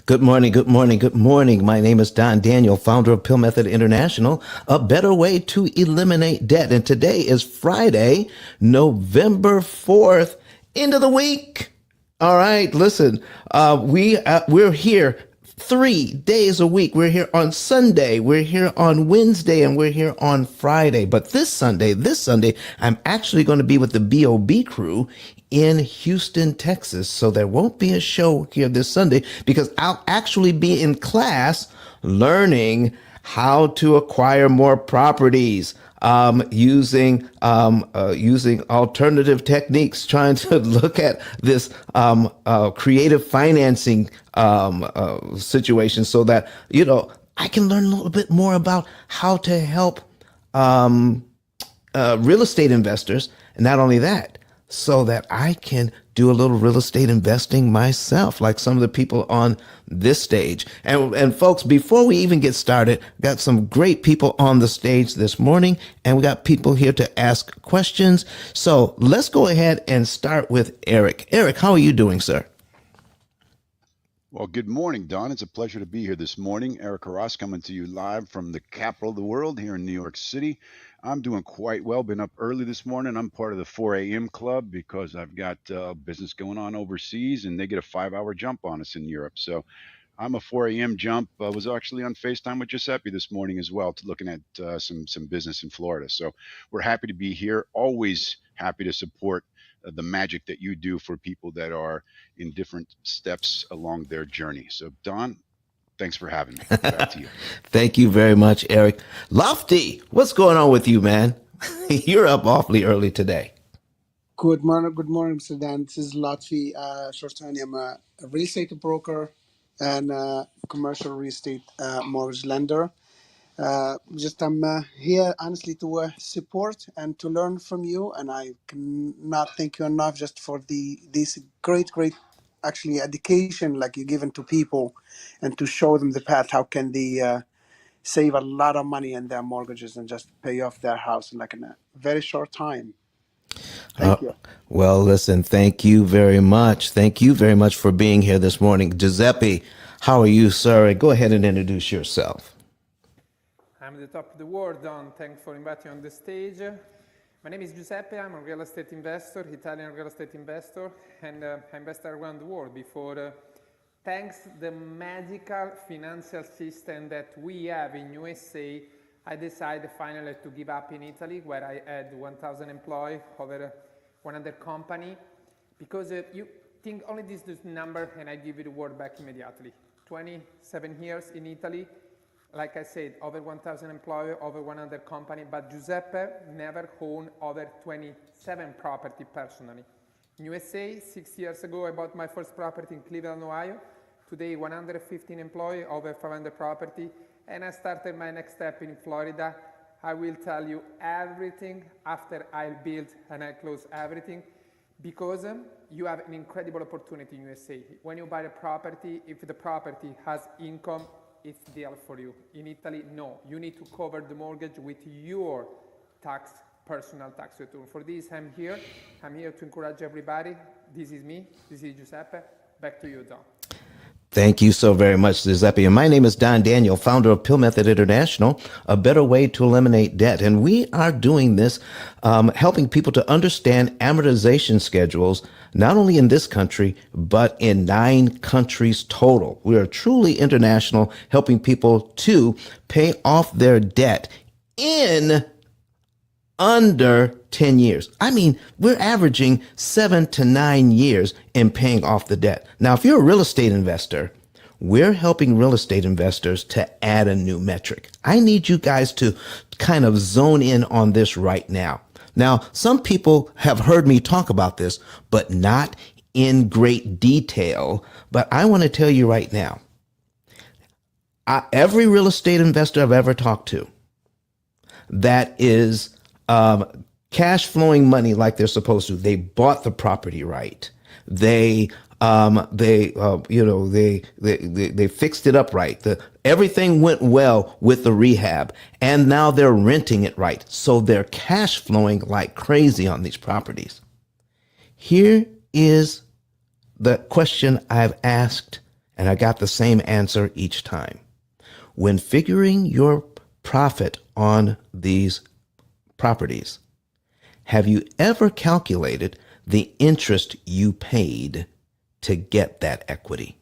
Good morning, good morning, good morning. My name is Don Daniel, founder of Pill Method International, a better way to eliminate debt. And today is Friday, November 4th, end of the week. All right, listen, we're here 3 days a week. We're here on Sunday, we're here on Wednesday, and we're here on Friday. But this Sunday, I'm actually going to be with the BOB crew in Houston, Texas. So there won't be a show here this Sunday because I'll actually be in class learning how to acquire more properties, using alternative techniques, trying to look at this creative financing situation, so that I can learn a little bit more about how to help real estate investors, and not only that, so that I can do a little real estate investing myself, like some of the people on this stage. And folks, before we even get started, got some great people on the stage this morning, and we got people here to ask questions. So let's go ahead and start with Eric. Eric, how are you doing, sir? Well, good morning, Don. It's a pleasure to be here this morning. Eric Ross coming to you live from the capital of the world here in New York City. I'm doing quite well. Been up early this morning. I'm part of the 4 a.m. club because I've got business going on overseas, and they get a 5-hour jump on us in Europe. So I'm a 4 a.m. jump. I was actually on FaceTime with Giuseppe this morning as well, looking at some business in Florida. So we're happy to be here. Always happy to support the magic that you do for people that are in different steps along their journey. So Don, thanks for having me. Back to you. Thank you very much, Eric. Lofty, what's going on with you, man? You're up awfully early today. Good morning, Mr. Dan. This is Lotfi Shortani. I'm a real estate broker and commercial real estate mortgage lender. I'm here honestly to support and to learn from you, and I cannot thank you enough just for this great actually education like you're given to people, and to show them the path how can they save a lot of money in their mortgages and just pay off their house in a very short time. Thank you. Well, listen, thank you very much. Thank you very much for being here this morning. Giuseppe, how are you, sir? Go ahead and introduce yourself. I'm at the top of the world, Don. Thanks for inviting me on the stage. My name is Giuseppe. I'm a real estate investor, Italian real estate investor, and I invest around the world. Before, thanks the magical financial system that we have in USA, I decided finally to give up in Italy, where I had 1,000 employees, over 100 company, because you think only this number, and I give you the word back immediately. 27 years in Italy. Like I said, over 1,000 employees, over 100 company, but Giuseppe never owned over 27 property personally. In USA, 6 years ago, I bought my first property in Cleveland, Ohio. Today, 115 employees, over 500 property, and I started my next step in Florida. I will tell you everything after I build and I close everything, because you have an incredible opportunity in USA. When you buy a property, if the property has income, it's deal for you. In Italy, no. You need to cover the mortgage with your personal tax return. For this, I'm here. I'm here to encourage everybody. This is me. This is Giuseppe. Back to you, Don. Thank you so very much, Giuseppe. And my name is Don Daniel, founder of Pill Method International, a better way to eliminate debt. And we are doing this, helping people to understand amortization schedules, not only in this country, but in 9 countries total. We are truly international, helping people to pay off their debt in under 10 years. I mean, we're averaging 7 to 9 years in paying off the debt. Now, if you're a real estate investor, we're helping real estate investors to add a new metric. I need you guys to kind of zone in on this right now. Now, some people have heard me talk about this, but not in great detail. But I want to tell you right now, every real estate investor I've ever talked to that is cash flowing money like they're supposed to. They bought the property right. They fixed it up right. Everything went well with the rehab, and now they're renting it right. So they're cash flowing like crazy on these properties. Here is the question I've asked And I got the same answer each time. When figuring your profit on these properties, have you ever calculated the interest you paid to get that equity?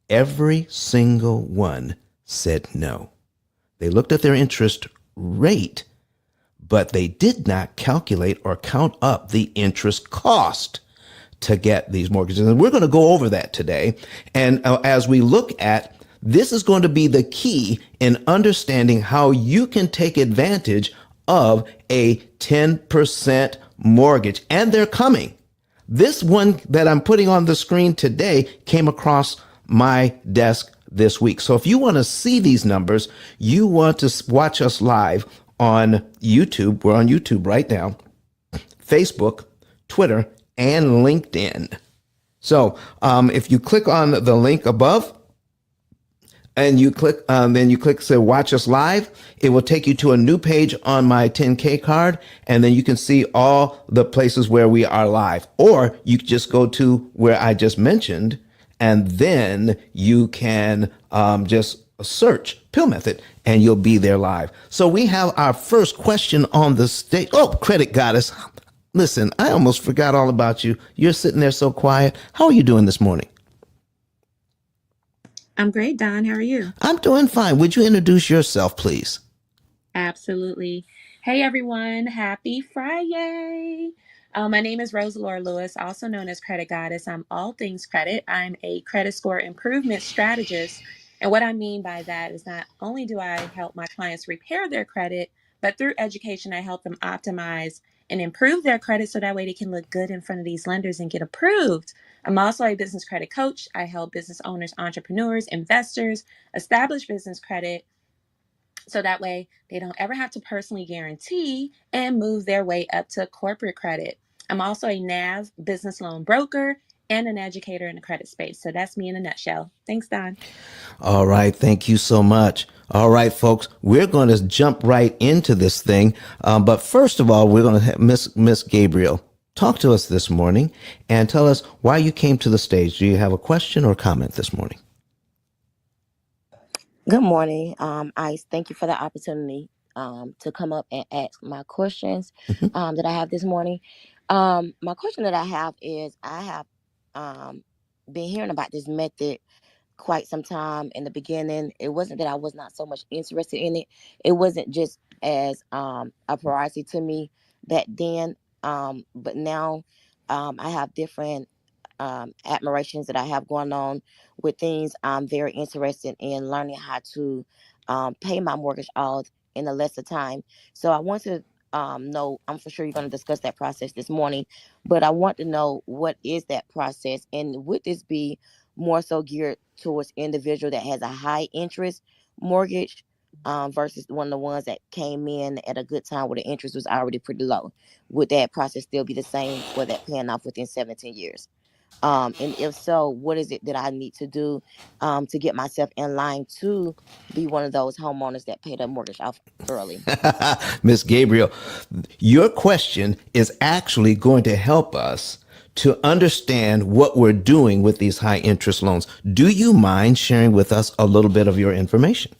Every single one said no. They looked at their interest rate, but they did not calculate or count up the interest cost to get these mortgages. And we're going to go over that today. And as we look at this is going to be the key in understanding how you can take advantage of a 10% mortgage. And they're coming. This one that I'm putting on the screen today came across my desk this week. So if you want to see these numbers, you want to watch us live on YouTube. We're on YouTube right now, Facebook, Twitter, and LinkedIn. So if you click on the link above, and you click, then you click say watch us live, it will take you to a new page on my 10K card, and then you can see all the places where we are live. Or you just go to where I just mentioned, and then you can just search P.I.L.L Method, and you'll be there live. So we have our first question on the stage. Oh, Credit Goddess. Listen, I almost forgot all about you. You're sitting there so quiet. How are you doing this morning? I'm great, Don. How are you? I'm doing fine. Would you introduce yourself, please? Absolutely. Hey, everyone. Happy Friday. My name is Rosalora Lewis, also known as Credit Goddess. I'm all things credit. I'm a credit score improvement strategist. And what I mean by that is not only do I help my clients repair their credit, but through education, I help them optimize and improve their credit so that way they can look good in front of these lenders and get approved. I'm also a business credit coach. I help business owners, entrepreneurs, investors establish business credit so that way they don't ever have to personally guarantee and move their way up to corporate credit. I'm also a NAV business loan broker and an educator in the credit space. So that's me in a nutshell. Thanks, Don. All right. Thank you so much. All right, folks, we're going to jump right into this thing. But first of all, we're going to have Miss Gabriel talk to us this morning and tell us why you came to the stage. Do you have a question or comment this morning? Good morning. I thank you for the opportunity to come up and ask my questions that I have this morning. My question that I have is I have been hearing about this method quite some time. In the beginning, it wasn't that I was not so much interested in it. It wasn't just as a priority to me back then. But now I have different admirations that I have going on with things. I'm very interested in learning how to pay my mortgage off in a lesser time. So I want to know, I'm for sure you're going to discuss that process this morning, but I want to know what is that process, and would this be more so geared towards individual that has a high interest mortgage versus one of the ones that came in at a good time where the interest was already pretty low? Would that process still be the same for that paying off within 17 years? And if so, what is it that I need to do to get myself in line to be one of those homeowners that pay their mortgage off early? Miss Gabriel, your question is actually going to help us to understand what we're doing with these high interest loans. Do you mind sharing with us a little bit of your information?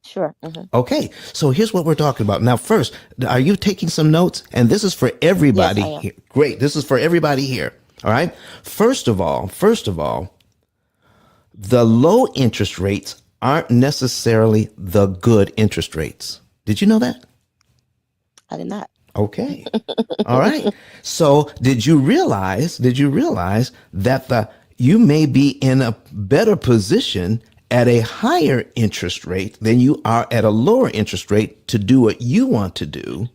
Sure. Okay, so here's what we're talking about. Now, first, are you taking some notes? And this is for everybody Yes, I am. here. Great. This is for everybody here. All right. First of all, the low interest rates aren't necessarily the good interest rates. Did you know that? I did not. Okay. All right. So did you realize that you may be in a better position at a higher interest rate than you are at a lower interest rate to do what you want to do,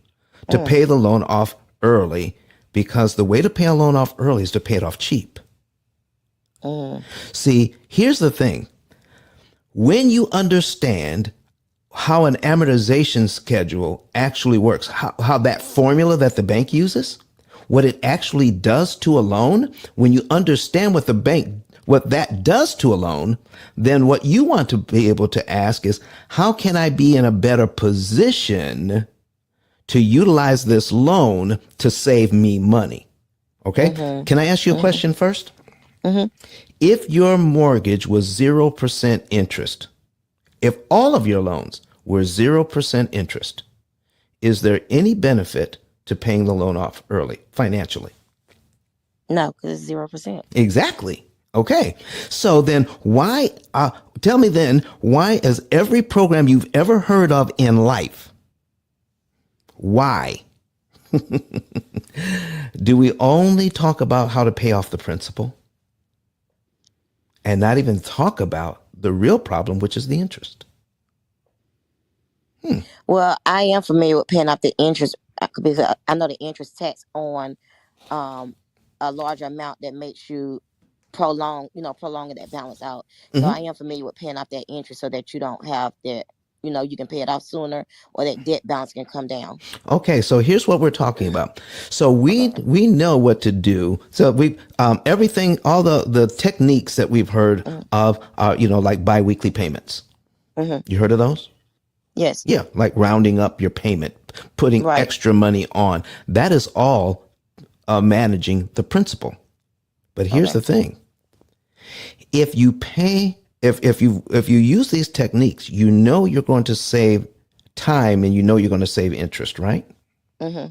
to pay the loan off early, because the way to pay a loan off early is to pay it off cheap. See, here's the thing. When you understand how an amortization schedule actually works, how that formula that the bank uses, what it actually does to a loan, when you understand what that does to a loan, then what you want to be able to ask is, how can I be in a better position to utilize this loan to save me money? Okay. Can I ask you a question first? Mm-hmm. If your mortgage was 0% interest, if all of your loans were 0% interest, is there any benefit to paying the loan off early financially? No, because it's 0%. Exactly. Okay. So then why, tell me then, why is every program you've ever heard of in life, why do we only talk about how to pay off the principal and not even talk about the real problem, which is the interest? Well, I am familiar with paying off the interest because I know the interest tax on um a larger amount that makes you prolonging that balance out. So I Mm-hmm. am familiar with paying off that interest so that you don't have that, you can pay it off sooner or that debt balance can come down. Okay, so here's what we're talking about. So we Okay. we know what to do. So we everything, all the techniques that we've heard Mm-hmm. of are, like biweekly payments. Mm-hmm. You heard of those? Yes. Yeah, like rounding up your payment, putting Right. extra money on. That is all managing the principal. But here's Okay. the thing: if you pay, if you use these techniques, you're going to save time and you're going to save interest, right? Mm-hmm.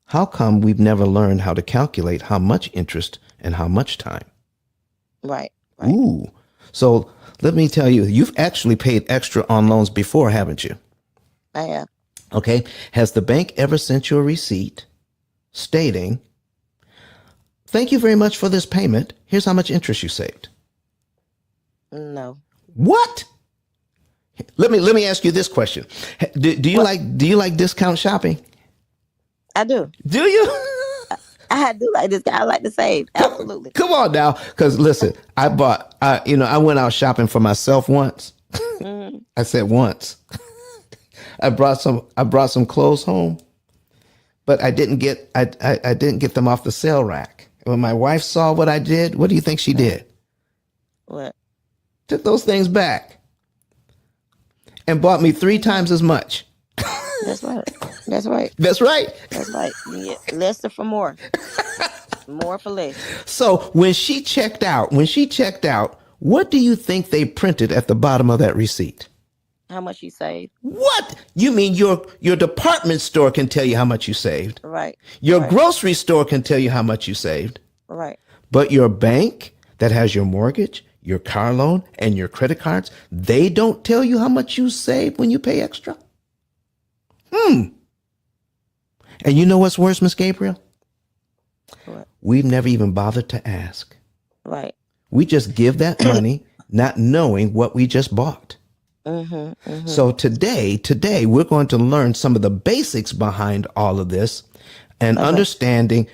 How come we've never learned how to calculate how much interest and how much time? Right. Right. Ooh. So let me tell you, you've actually paid extra on loans before, haven't you? I have. Okay. Has the bank ever sent you a receipt stating, thank you very much for this payment. Here's how much interest you saved? No. What? Let me ask you this question. Do you What? like discount shopping? I do. Do you? I do like this guy. I like to save. Absolutely. Come on now, because listen, I went out shopping for myself once. Mm-hmm. I said once. I brought some clothes home, but I didn't get them off the sale rack. When my wife saw what I did, what do you think she did? What? Took those things back and bought me 3 times as much. That's right. That's right. That's right. That's right. Yeah. Less for more. More for less. So when she checked out, what do you think they printed at the bottom of that receipt? How much you save? What? You mean your department store can tell you how much you saved? Right. Your Right. grocery store can tell you how much you saved? Right. But your bank that has your mortgage, your car loan, and your credit cards, they don't tell you how much you save when you pay extra? And you know what's worse, Miss Gabriel? What? We've never even bothered to ask. Right. We just give that money not knowing what we just bought. Mm-hmm. Mm-hmm. So today we're going to learn some of the basics behind all of this and Okay. understanding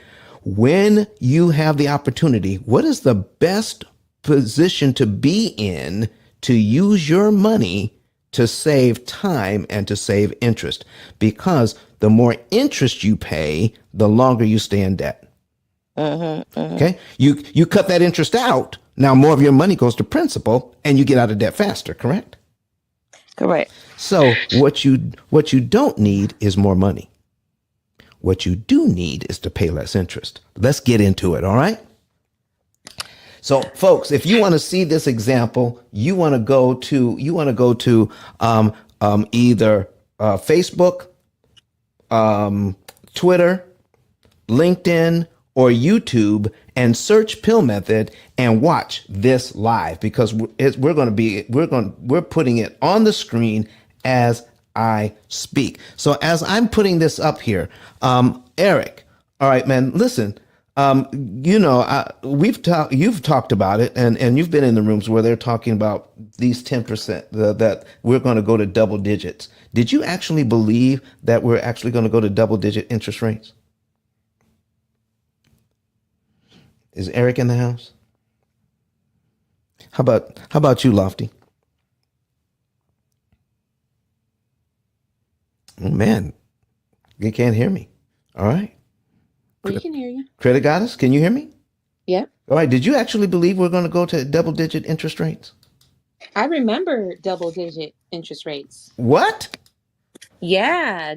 when you have the opportunity, what is the best position to be in to use your money to save time and to save interest? Because the more interest you pay, the longer you stay in debt. Mm-hmm. Mm-hmm. Okay. You cut that interest out. Now more of your money goes to principal and you get out of debt faster, correct? Correct. So what you don't need is more money. What you do need is to pay less interest. Let's get into it, all right? So folks, if you want to see this example, you want to go to either Facebook, Twitter, LinkedIn, or YouTube and search Pill Method and watch this live because we're putting it on the screen as I speak. So as I'm putting this up here, Eric, all right, man, listen, you've talked about it and you've been in the rooms where they're talking about these 10% that we're going to go to double digits. Did you actually believe that we're actually going to go to double digit interest rates? Is Eric in the house? How about you, Lofty? Oh man, you can't hear me. All right. We can hear you. Credit Goddess, can you hear me? Yep. All right. Did you actually believe we're going to go to double digit interest rates? I remember double digit interest rates. What? Yeah.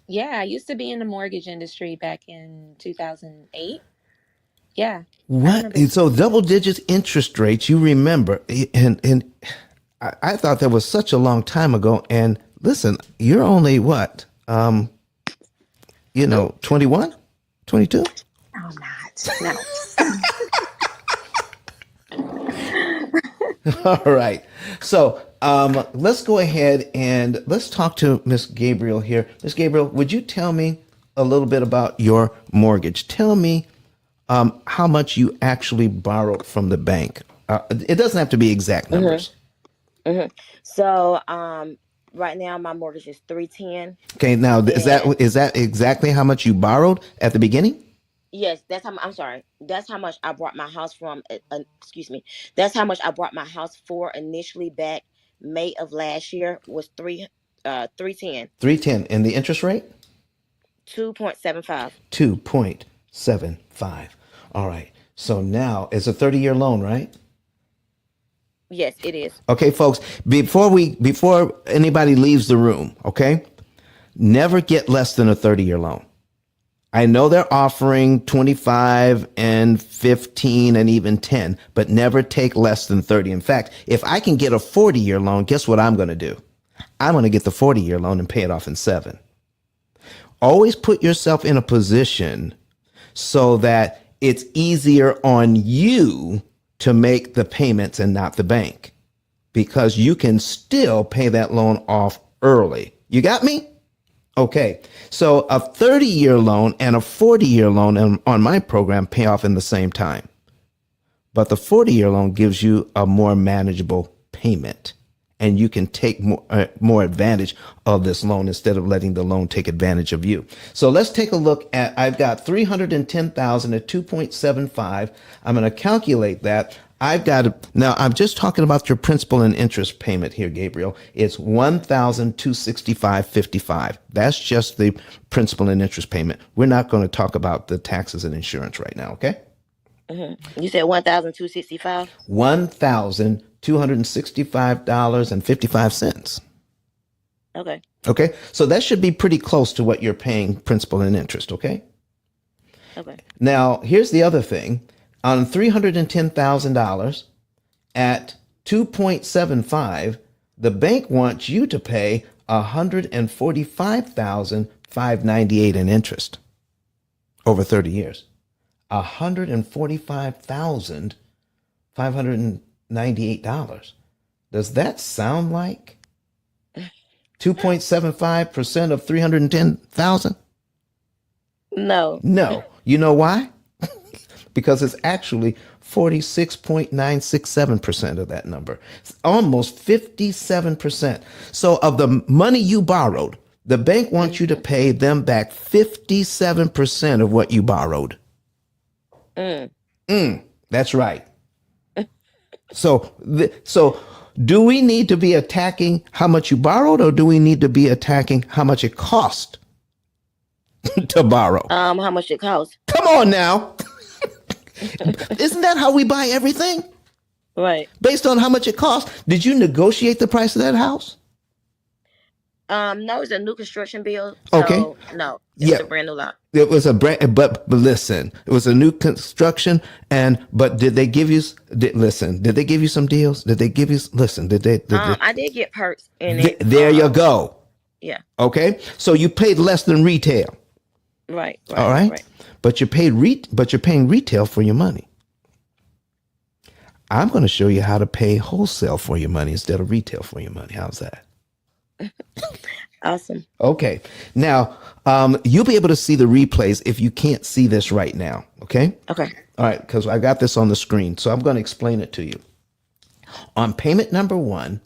Yeah. I used to be in the mortgage industry back in 2008. Yeah, I What? remember. So double digits interest rates, you remember. And I thought that was such a long time ago. And listen, you're only what? 21, 22? No, I'm not. No. All right. So let's go ahead and let's talk to Miss Gabriel here. Miss Gabriel, would you tell me a little bit about your mortgage? Tell me how much you actually borrowed from the bank. It doesn't have to be exact Mm-hmm. numbers. Mm-hmm. So, right now my mortgage is 310, Okay. Now, and is that exactly how much you borrowed at the beginning? yes, that's how I'm sorry. That's how much I brought my house from. Excuse me. That's how much I brought my house for initially back May of last year was 310, 310. And the interest rate? 2.75. 2.75. All right. So now it's a 30-year loan, right? Yes, it is. Okay, folks, before anybody leaves the room, okay? Never get less than a 30-year loan. I know they're offering 25 and 15 and even 10, but never take less than 30. In fact, if I can get a 40-year loan, guess what I'm going to do? I'm going to get the 40-year loan and pay it off in 7. Always put yourself in a position so that it's easier on you to make the payments and not the bank, because you can still pay that loan off early. You got me? Okay. So a 30-year loan and a 40-year loan on my program pay off in the same time. But the 40-year loan gives you a more manageable payment, and you can take more advantage of this loan instead of letting the loan take advantage of you. So let's take a look at, I've got 310,000 at 2.75. I'm going to calculate that. Now I'm just talking about your principal and interest payment here, Gabriel. It's $1,265.55. That's just the principal and interest payment. We're not going to talk about the taxes and insurance right now, okay? Mm-hmm. You said 1,265. $1,265.55. Okay. Okay, so that should be pretty close to what you're paying principal and interest, okay? Okay. Now, here's the other thing. On $310,000 at 2.75, the bank wants you to pay $145,598 in interest over 30 years. $145,598. Does that sound like 2.75% of 310,000? No. No. You know why? Because it's actually 46.967% of that number. It's almost 57%. So of the money you borrowed, the bank wants you to pay them back 57% of what you borrowed. That's right. So do we need to be attacking how much you borrowed, or do we need to be attacking how much it cost to borrow? How much it costs? Come on now. Isn't that how we buy everything? Right. Based on how much it costs. Did you negotiate the price of that house? No, it's a new construction bill. So Okay. no, it's a brand new lot. It was a brand, but listen, it was a new construction, but did they give you? Did they give you some deals? Did they give you? Listen, did they? I did get perks in it. There you go. Yeah. Okay, so you paid less than retail. Right. All right. But you're paying retail for your money. I'm going to show you how to pay wholesale for your money instead of retail for your money. How's that? Awesome. Okay. Now, you'll be able to see the replays if you can't see this right now. Okay. Okay. All right. Because I got this on the screen. So I'm going to explain it to you. On payment number 1,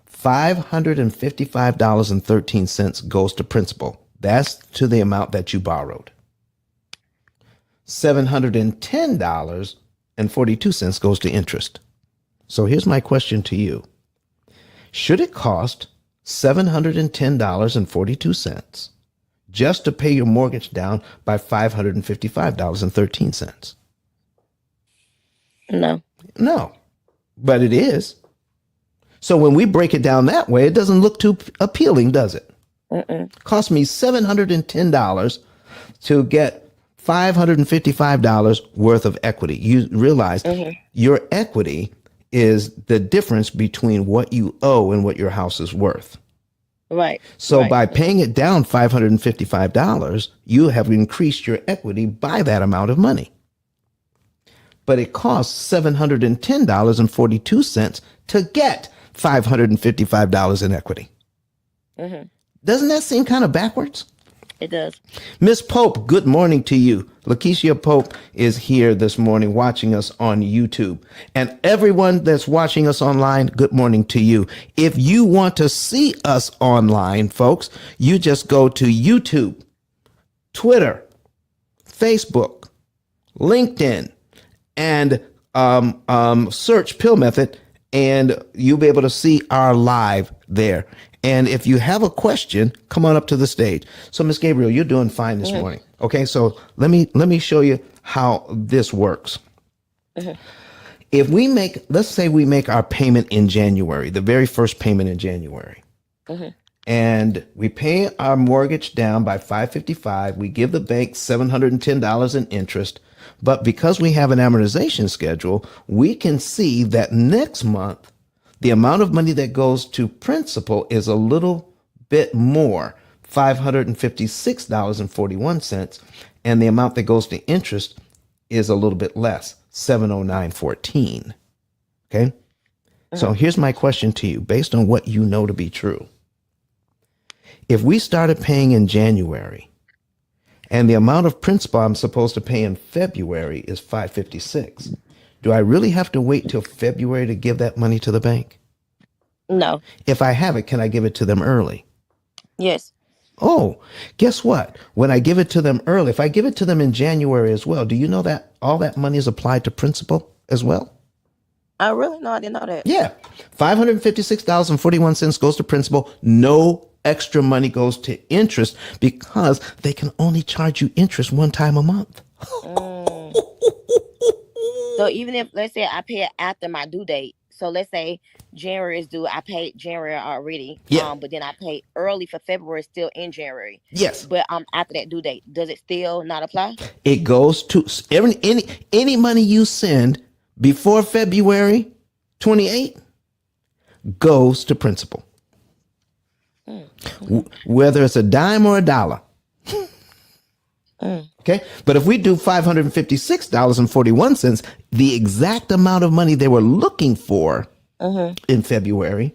$555.13 goes to principal. That's to the amount that you borrowed. $710.42 goes to interest. So here's my question to you. Should it cost $710.42 just to pay your mortgage down by $555.13? No. No, but it is. So when we break it down that way, it doesn't look too appealing, does it? Cost me $710 to get $555 worth of equity. You realize your equity is the difference between what you owe and what your house is worth. Right. So Right. by paying it down $555, you have increased your equity by that amount of money. But it costs $710.42 to get $555 in equity. Doesn't that seem kind of backwards? It does. Miss Pope, good morning to you. Lakeisha Pope is here this morning watching us on YouTube. And everyone that's watching us online, good morning to you. If you want to see us online, folks, you just go to YouTube, Twitter, Facebook, LinkedIn, and search P.I.L.L Method, and you'll be able to see our live there. And if you have a question, come on up to the stage. So, Miss Gabriel, you're doing fine this morning. Okay, so let me show you how this works. If let's say we make our payment in January, the very first payment in January, and we pay our mortgage down by $555. We give the bank $710 in interest, but because we have an amortization schedule, we can see that next month the amount of money that goes to principal is a little bit more, $556.41, and the amount that goes to interest is a little bit less, $709.14. Okay? So here's my question to you, based on what you know to be true. If we started paying in January and the amount of principal I'm supposed to pay in February is $556, do I really have to wait till February to give that money to the bank? No. If I have it, can I give it to them early? Yes. Oh, guess what? When I give it to them early, if I give it to them in January as well, do you know that all that money is applied to principal as well? I really know. I didn't know that. Yeah. $556.41 goes to principal. No extra money goes to interest because they can only charge you interest one time a month. So even if, let's say, I pay it after my due date, so let's say January is due, I paid January already, Yeah. but then I paid early for February, still in January. Yes. But after that due date, does it still not apply? It goes to any money you send before February 28 goes to principal. Whether it's a dime or a dollar. Okay. But if we do $556.41, the exact amount of money they were looking for in February,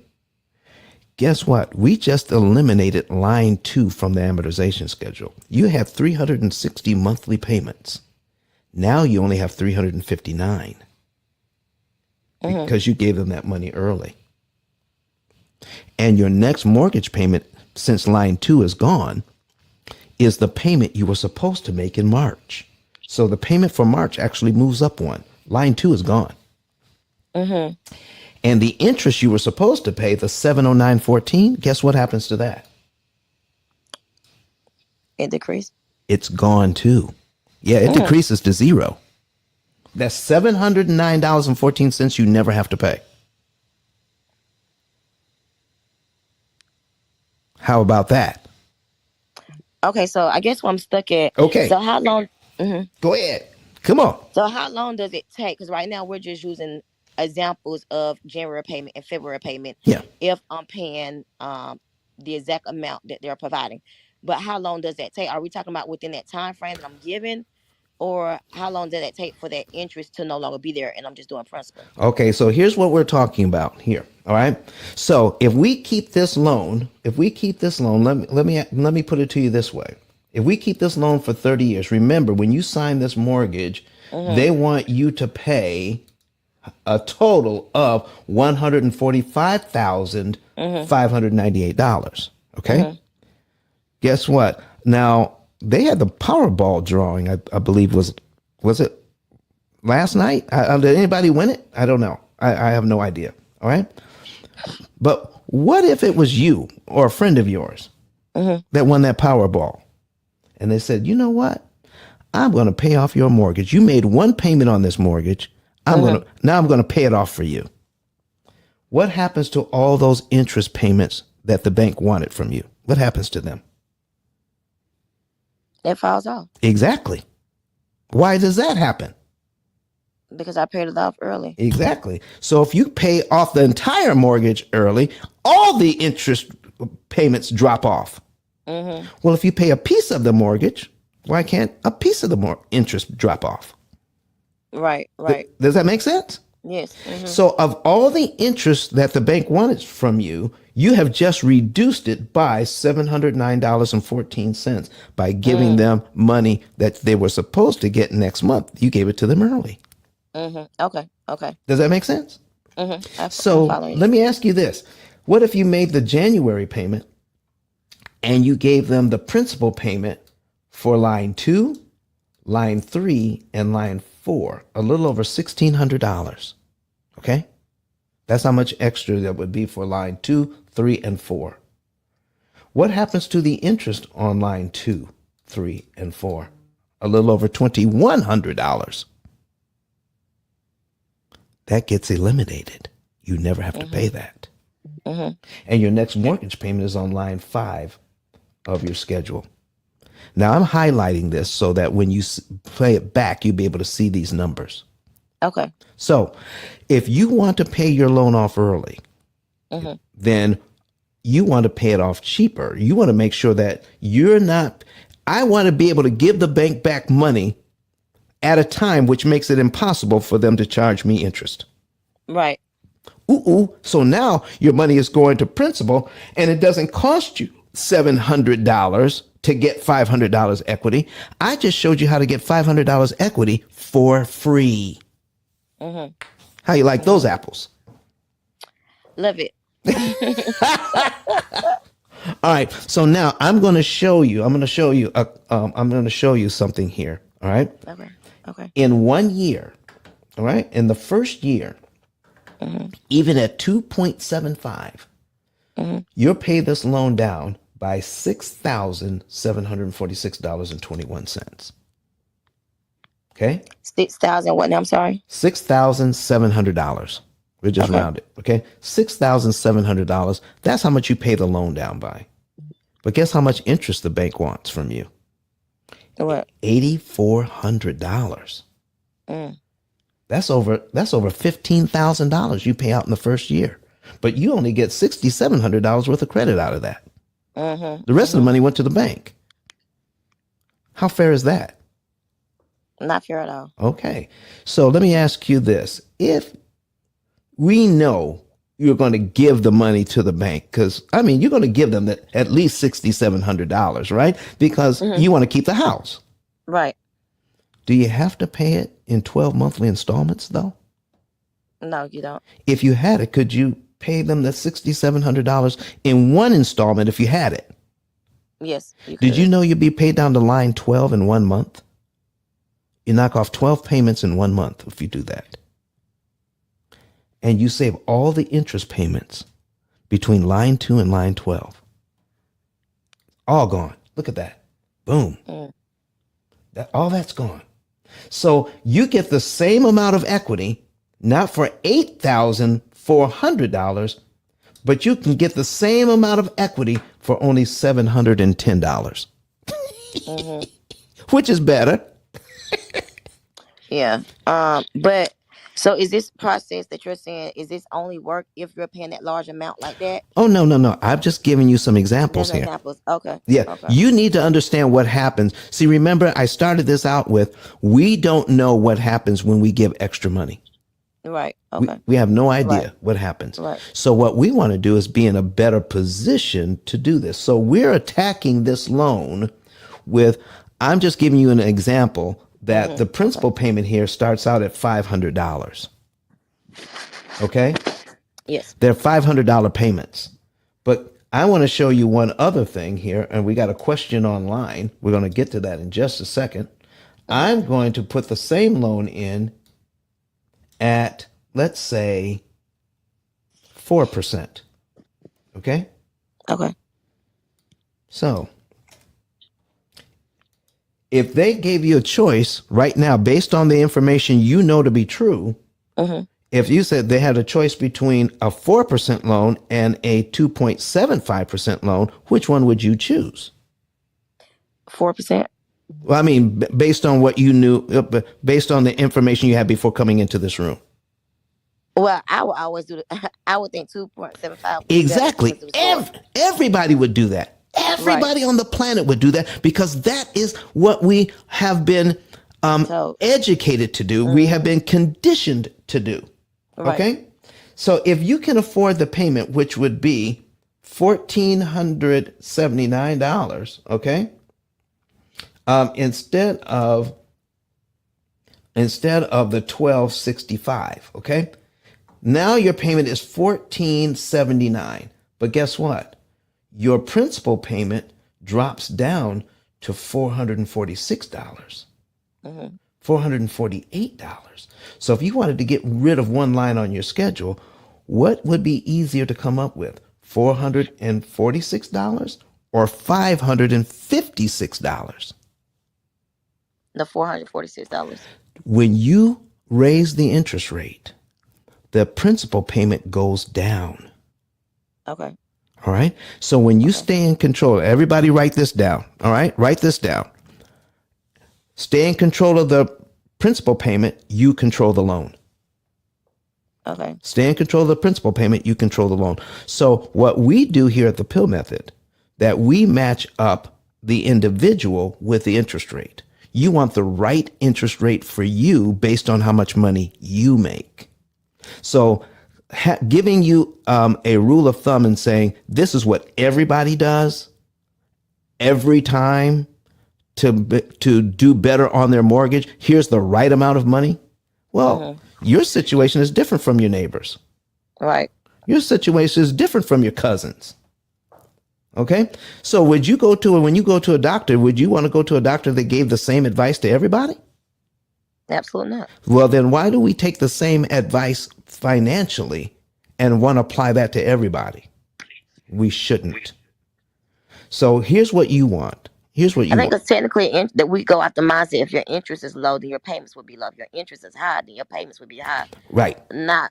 guess what? We just eliminated line 2 from the amortization schedule. You had 360 monthly payments. Now you only have 359 because you gave them that money early. And your next mortgage payment, since line 2 is gone, is the payment you were supposed to make in March. So the payment for March actually moves up one. Line 2 is gone. And the interest you were supposed to pay, the $709.14, guess what happens to that? It decreased. It's gone too. Yeah, it decreases to zero. That's $709.14 you never have to pay. How about that? Okay, so I guess what I'm stuck at. Okay. So how long? Go ahead. Come on. So how long does it take? Because right now we're just using examples of January payment and February payment. Yeah. If I'm paying the exact amount that they're providing, but how long does that take? Are we talking about within that time frame that I'm given, or how long does that take for that interest to no longer be there and I'm just doing principal? Okay, so here's what we're talking about here. All right. So if we keep this loan, let me put it to you this way. If we keep this loan for 30 years, remember when you sign this mortgage, they want you to pay a total of $145,598. Okay. Guess what? Now they had the Powerball drawing. I believe was it last night? Did anybody win it? I don't know. I have no idea. All right. But what if it was you or a friend of yours that won that Powerball? And they said, you know what? I'm going to pay off your mortgage. You made one payment on this mortgage. I'm going to pay it off for you. What happens to all those interest payments that the bank wanted from you? What happens to them? It falls off. Exactly. Why does that happen? Because I paid it off early. Exactly. So if you pay off the entire mortgage early, all the interest payments drop off. Mm-hmm. Well, if you pay a piece of the mortgage, why can't a piece of the interest drop off? Right. Right. Does that make sense? Yes. Mm-hmm. So of all the interest that the bank wanted from you, you have just reduced it by $709.14 by giving them money that they were supposed to get next month. You gave it to them early. Mm-hmm. Okay. Okay. Does that make sense? Mm-hmm. I'm So following let you. me ask you this. What if you made the January payment and you gave them the principal payment for line 2, line 3, and line 4, a little over $1,600? Okay? That's how much extra that would be for line 2, 3, and 4. What happens to the interest on line 2, 3, and 4? A little over $2,100. That gets eliminated. You never have to pay that. Mm-hmm. And your next mortgage payment is on line 5 of your schedule. Now, I'm highlighting this so that when you play it back, you'll be able to see these numbers. Okay. So if you want to pay your loan off early, then you want to pay it off cheaper. You want to make sure that you're not, I want to be able to give the bank back money at a time which makes it impossible for them to charge me interest. Right. So now your money is going to principal and it doesn't cost you $700 to get $500 equity. I just showed you how to get $500 equity for free. How you like those apples? Love it. All right. So now I'm going to show you. I'm going to show you something here. All right. Okay. Okay. In 1 year, all right, in the first year, even at 2.75, you'll pay this loan down by $6,746.21. Okay. 6,000. What now? I'm sorry. $6,700. We just round it. Okay. $6,700. That's how much you pay the loan down by. But guess how much interest the bank wants from you? What? $8,400. That's over $15,000 you pay out in the first year. But you only get $6,700 worth of credit out of that. The rest of the money went to the bank. How fair is that? Not fair at all. Okay. So let me ask you this. If we know you're going to give the money to the bank, because, I mean, you're going to give them at least $6,700, right? Because you want to keep the house. Right. Do you have to pay it in 12 monthly installments, though? No, you don't. If you had it, could you pay them the $6,700 in one installment if you had it? Yes. You Did could. you know you'd be paid down to line 12 in 1 month? You knock off 12 payments in 1 month if you do that. And you save all the interest payments between line 2 and line 12. All gone. Look at that. Boom. All that's gone. So you get the same amount of equity, not for $8,400, but you can get the same amount of equity for only $710. Which is better. Yeah. But so is this process that you're saying, is this only work if you're paying that large amount like that? Oh, no. I'm just giving you some examples There's here. examples. Okay. Yeah, Okay. you need to understand what happens. See, remember, I started this out with, we don't know what happens when we give extra money. Right. Okay. We have no idea Right. what happens. Right. So what we want to do is be in a better position to do this. So we're attacking this loan with, I'm just giving you an example that the principal payment here starts out at $500. Okay? Yes. They're $500 payments. But I want to show you one other thing here, and we got a question online. We're going to get to that in just a second. I'm going to put the same loan in at, let's say, 4%. Okay? Okay. So if they gave you a choice right now, based on the information you know to be true, if you said they had a choice between a 4% loan and a 2.75% loan, which one would you choose? 4%. Well, I mean, based on what you knew, based on the information you had before coming into this room. Well, I would always do the, I would think 2.75 was better Exactly. because it was lower. Everybody would do that. Right. Everybody on the planet would do that because that is what we have been So, educated to do. We have been conditioned to do. right. Okay. So if you can afford the payment, which would be $1,479, okay, instead of the $1,265, okay. Now your payment is $1,479, but guess what? Your principal payment drops down to $446, $448. So if you wanted to get rid of one line on your schedule, what would be easier to come up with? $446 or $556? The $446. When you raise the interest rate, the principal payment goes down. Okay. All right. So when you stay in control, everybody write this down. All right. Write this down. Stay in control of the principal payment, you control the loan. Okay. Stay in control of the principal payment, you control the loan. So what we do here at the P.I.L.L method, that we match up the individual with the interest rate. You want the right interest rate for you based on how much money you make. So giving you a rule of thumb and saying this is what everybody does every time to do better on their mortgage. Here's the right amount of money. Well, your situation is different from your neighbors. Right. Your situation is different from your cousins. Okay. So when you go to a doctor, would you want to go to a doctor that gave the same advice to everybody? Absolutely not. Well, then why do we take the same advice financially and want to apply that to everybody? We shouldn't. So here's what you want. Here's what you I think want. it's technically that we go out the mindset if your interest is low, then your payments would be low. If your interest is high, then your payments would be high. Right. Not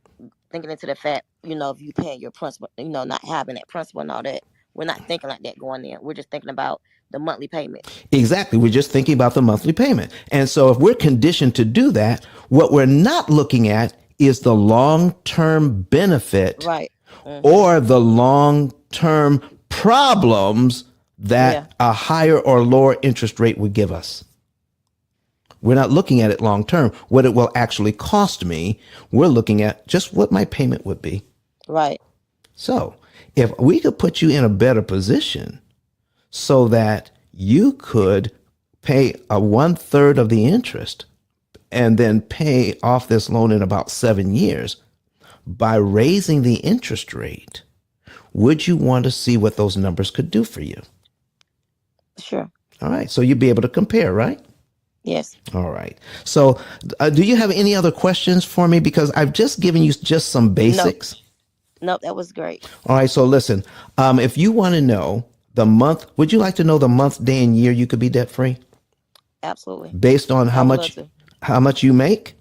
thinking into the fact, if you pay your principal, not having that principal and all that. We're not thinking like that going in. We're just thinking about the monthly payment. Exactly. We're just thinking about the monthly payment. And so if we're conditioned to do that, what we're not looking at is the long-term benefit, Right. or the long-term problems that a higher or lower interest rate would give us. We're not looking at it long term, what it will actually cost me. We're looking at just what my payment would be. Right. So if we could put you in a better position so that you could pay a 1/3 of the interest and then pay off this loan in about 7 years by raising the interest rate, would you want to see what those numbers could do for you? Sure. All right. So you'd be able to compare, right? Yes. All right. So do you have any other questions for me? Because I've just given you just some basics. Nope, that was great. All right. So listen, if you want to know the month, would you like to know the month, day, and year you could be debt free Absolutely. based on how would much love to. how much you make?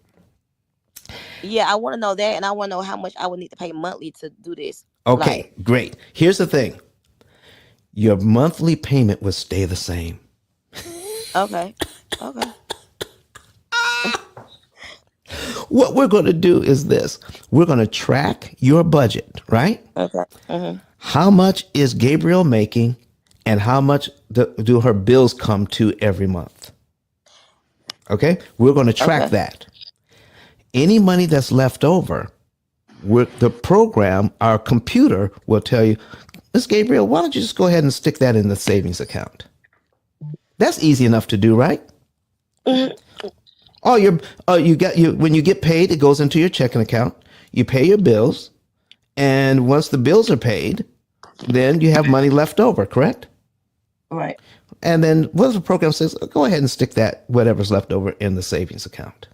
Yeah, I want to know that, and I want to know how much I would need to pay monthly to do this. Okay, great. Here's the thing. Your monthly payment will stay the same. Okay. Okay. What we're going to do is this. We're going to track your budget, right? Okay. How much is Gabriel making and how much do her bills come to every month? Okay? We're going to track that. Any money that's left over, the program, our computer will tell you, Miss Gabriel, why don't you just go ahead and stick that in the savings account? That's easy enough to do, right? When you get paid, it goes into your checking account. You pay your bills, and once the bills are paid, then you have money left over, correct? Right. And then what if the program says, go ahead and stick that whatever's left over in the savings account?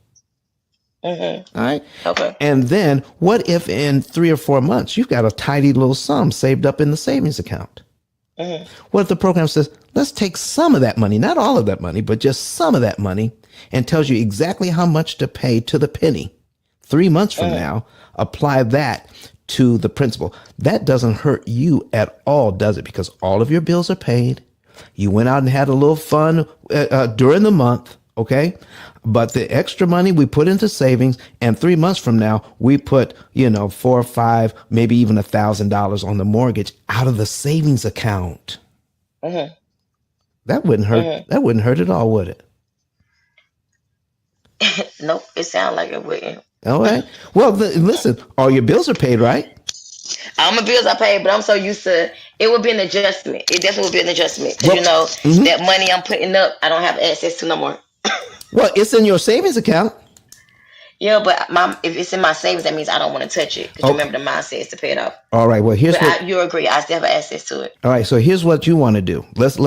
All right. Okay. And then what if in 3 or 4 months you've got a tidy little sum saved up in the savings account? What if the program says, let's take some of that money, not all of that money, but just some of that money, and tells you exactly how much to pay to the penny? 3 months from now, apply that to the principal. That doesn't hurt you at all, does it? Because all of your bills are paid. You went out and had a little fun during the month, okay? But the extra money we put into savings, and 3 months from now, we put, four or five, maybe even $1,000 on the mortgage out of the savings account. Mm-hmm. That wouldn't hurt. Mm-hmm. That wouldn't hurt at all, would it? Nope, it sounds like it wouldn't. All right. Well, listen, all your bills are paid, right? All my bills I paid, but I'm so used to it would be an adjustment. It definitely would be an adjustment because that money I'm putting up, I don't have access to no more. Well, it's in your savings account. Yeah, but if it's in my savings, that means I don't want to touch it because remember the mindset is to pay it off. All right. Well, you agree. I still have access to it. All right. So here's what you want to do. Let's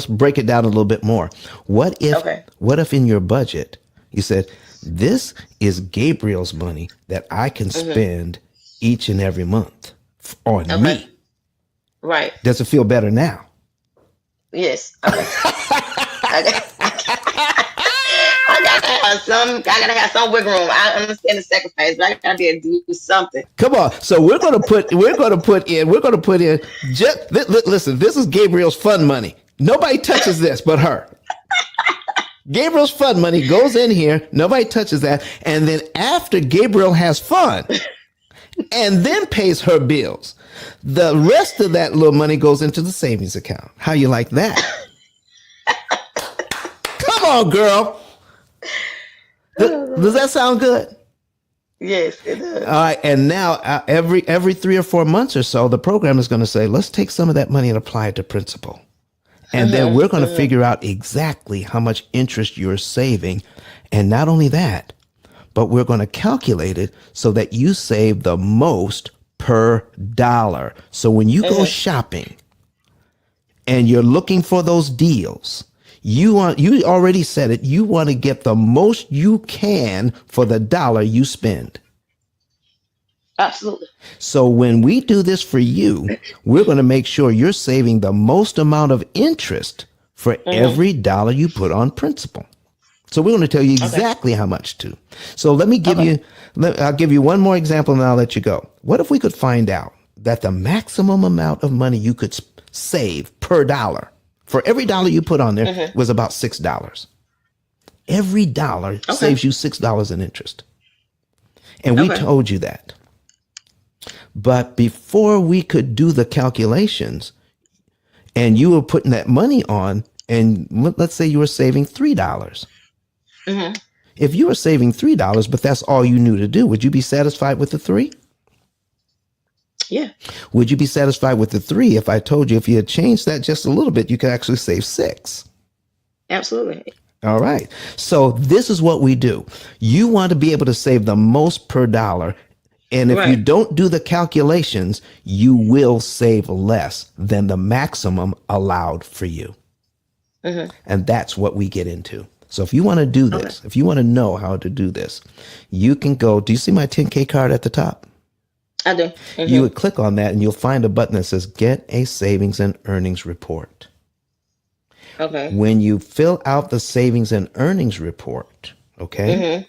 break it down a little bit more. What if in your budget you said, this is Gabriel's money that I can spend each and every month on me? Right. Does it feel better now? Yes. Okay. I gotta have some wiggle room. I understand the sacrifice, but I gotta be able to do something. Come on. So we're gonna put in. Listen, this is Gabriel's fun money. Nobody touches this but her. Gabriel's fun money goes in here. Nobody touches that. And then after Gabriel has fun and then pays her bills, the rest of that little money goes into the savings account. How you like that? Come on, girl. Does that sound good? Yes, it does. All right. And now every 3 or 4 months or so, the program is going to say, let's take some of that money and apply it to principal. And then we're going to figure out exactly how much interest you're saving. And not only that, but we're going to calculate it so that you save the most per dollar. So when you go shopping and you're looking for those deals, you already said it, you want to get the most you can for the dollar you spend. Absolutely. So when we do this for you, we're going to make sure you're saving the most amount of interest for every dollar you put on principal. So we're going to tell you exactly how much to. So let me give I'll give you one more example and I'll let you go. What if we could find out that the maximum amount of money you could save per dollar for every dollar you put on there was about $6. Every dollar saves you $6 in interest. And we told you that. But before we could do the calculations and you were putting that money on, and let's say you were saving $3. If you were saving $3, but that's all you knew to do, would you be satisfied with the 3? Yeah. Would you be satisfied with the 3 if I told you if you had changed that just a little bit, you could actually save 6? Absolutely. All right. So this is what we do. You want to be able to save the most per dollar. And if you don't do the calculations, you will save less than the maximum allowed for you. And that's what we get into. So if you want to do this, if you want to know how to do this, you can go. Do you see my 10K card at the top? I do. You would click on that and you'll find a button that says Get a Savings and Earnings Report. Okay. When you fill out the savings and earnings report, and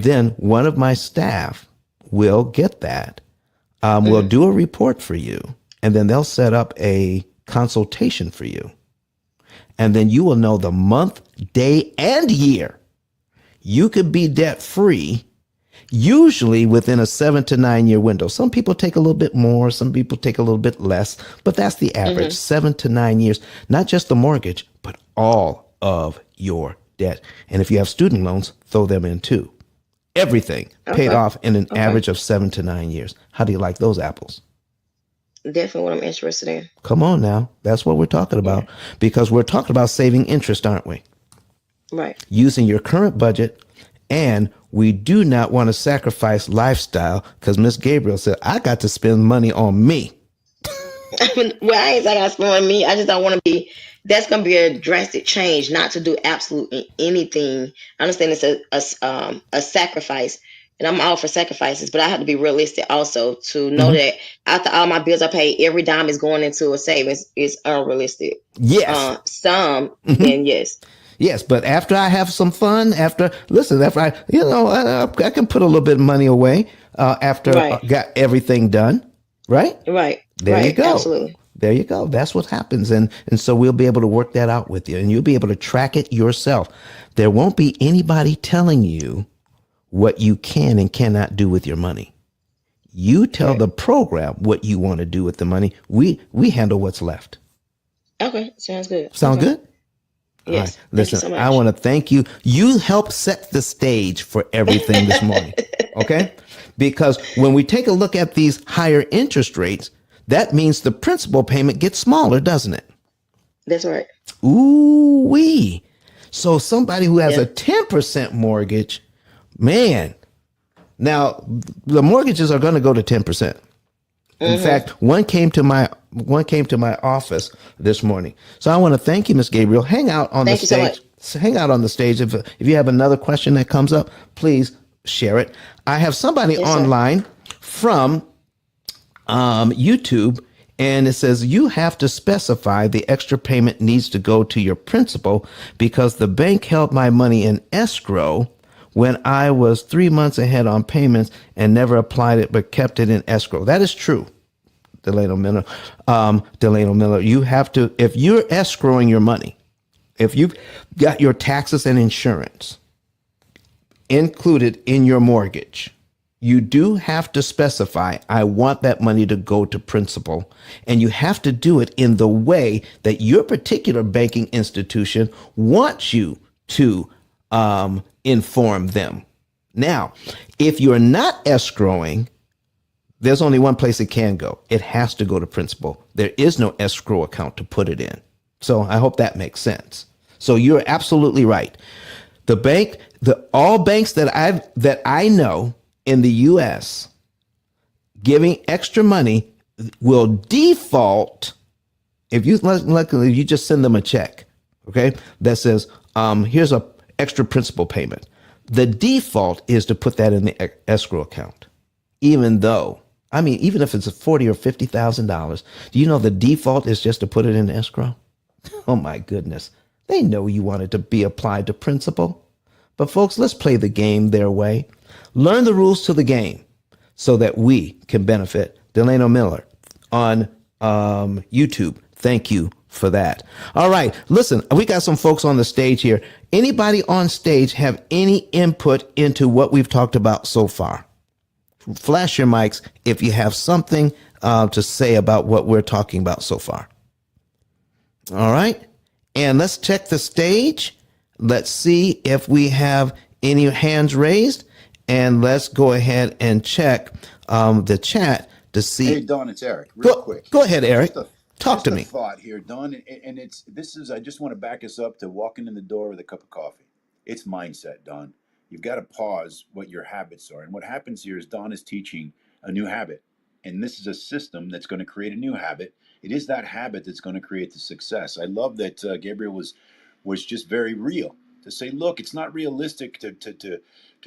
then one of my staff will get that. We'll do a report for you, and then they'll set up a consultation for you. And then you will know the month, day, and year you could be debt free, usually within a 7 to 9 year window. Some people take a little bit more, some people take a little bit less, but that's the average, 7 to 9 years, not just the mortgage, but all of your debt. And if you have student loans, throw them in too. Everything paid off in an average of 7 to 9 years. How do you like those apples? Definitely what I'm interested in. Come on now. That's what we're talking about. Because we're talking about saving interest, aren't we? Right. Using your current budget. And we do not want to sacrifice lifestyle because Miss Gabriel said, I got to spend money on me. Well, I ain't saying I got to spend on me. I just don't want to be. That's going to be a drastic change not to do absolutely anything. I understand it's a sacrifice, and I'm all for sacrifices, but I have to be realistic also to know that after all my bills are paid, every dime is going into a savings is unrealistic. Yes. Then yes. Yes, but after I have some fun, after I can put a little bit of money away after I got everything done, right? Right. There you go. Absolutely. There you go. That's what happens. And so we'll be able to work that out with you, and you'll be able to track it yourself. There won't be anybody telling you what you can and cannot do with your money. You tell the program what you want to do with the money. We handle what's left. Okay, sounds good. Sound Okay. good? All right. Yes. Thank you Listen, so much. I want to thank you. You helped set the stage for everything this morning. Okay? Because when we take a look at these higher interest rates, that means the principal payment gets smaller, doesn't it? That's right. Ooh wee. So somebody who has Yeah. a 10% mortgage, man. Now the mortgages are going to go to 10%. In fact, one came to my office this morning. So I want to thank you, Miss Gabriel. Hang out on Thank the you so stage. Hang out on the stage. If you have another question that comes up, please share it. I have somebody Yes, sir. online from YouTube, and it says you have to specify the extra payment needs to go to your principal because the bank held my money in escrow when I was 3 months ahead on payments and never applied it but kept it in escrow. That is true. Delano Miller, you have to, if you're escrowing your money, if you've got your taxes and insurance included in your mortgage, you do have to specify, I want that money to go to principal. And you have to do it in the way that your particular banking institution wants you to inform them. Now, if you're not escrowing, there's only one place it can go. It has to go to principal. There is no escrow account to put it in. So I hope that makes sense. So you're absolutely right. All banks that I know in the U.S. giving extra money will default if you luckily you just send them a check, okay, that says here's a extra principal payment. The default is to put that in the escrow account, even if it's $40,000 or $50,000. Do you know the default is just to put it in escrow? Oh my goodness. They know you want it to be applied to principal. But folks, let's play the game their way. Learn the rules to the game so that we can benefit. Delano Miller on YouTube. Thank you for that. All right. Listen, we got some folks on the stage here. Anybody on stage have any input into what we've talked about so far? Flash your mics if you have something to say about what we're talking about so far. All right. And let's check the stage. Let's see if we have any hands raised. And let's go ahead and check the chat to see. Hey, Don, it's Eric. Real quick. Go ahead, Eric. Talk to me. Thought here, Don, and I just want to back us up to walking in the door with a cup of coffee. It's mindset, Don. You've got to pause what your habits are. And what happens here is Don is teaching a new habit. And this is a system that's going to create a new habit. It is that habit that's going to create the success. I love that Gabriel was just very real to say, look, it's not realistic to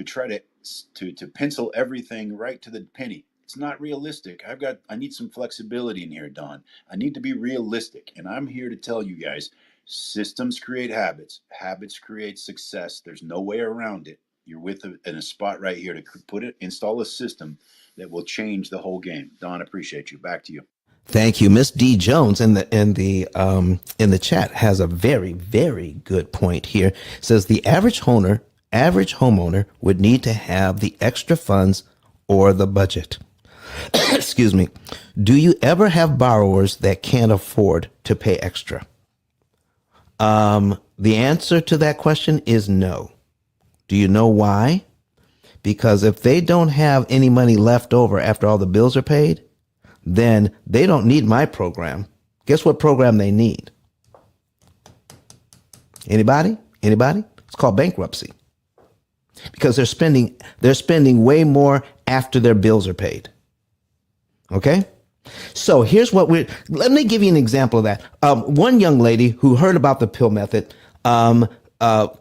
try to pencil everything right to the penny. It's not realistic. I need some flexibility in here, Don. I need to be realistic. And I'm here to tell you guys, systems create habits. Habits create success. There's no way around it. You're in a spot right here to install a system that will change the whole game. Don, appreciate you. Back to you. Thank you. Miss D Jones in the chat has a very, very good point here. It says the average homeowner would need to have the extra funds or the budget. Excuse me. Do you ever have borrowers that can't afford to pay extra? The answer to that question is no. Do you know why? Because if they don't have any money left over after all the bills are paid, then they don't need my program. Guess what program they need? Anybody? It's called bankruptcy. Because they're spending way more after their bills are paid. Okay? So here's let me give you an example of that. One young lady who heard about the P.I.L.L method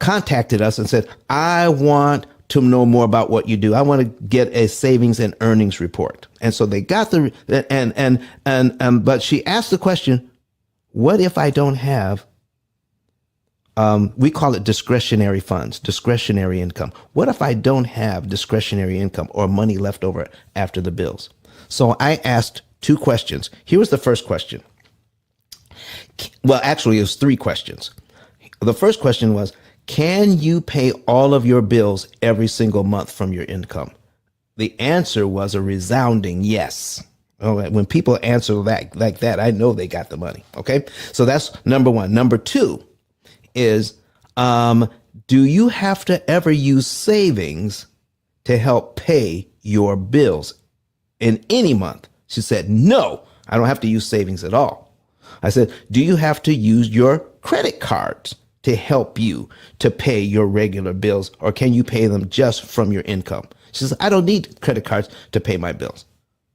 contacted us and said, I want to know more about what you do. I want to get a savings and earnings report. And so they got but she asked the question, what if I don't have, we call it discretionary funds, discretionary income. What if I don't have discretionary income or money left over after the bills? So I asked two questions. Here was the first question. Well, actually, it was three questions. The first question was, can you pay all of your bills every single month from your income? The answer was a resounding yes. All right. When people answer that like that, I know they got the money. Okay. So that's number one. Number two is, do you have to ever use savings to help pay your bills in any month? She said, no, I don't have to use savings at all. I said, do you have to use your credit cards to help you to pay your regular bills, or can you pay them just from your income? She says, I don't need credit cards to pay my bills.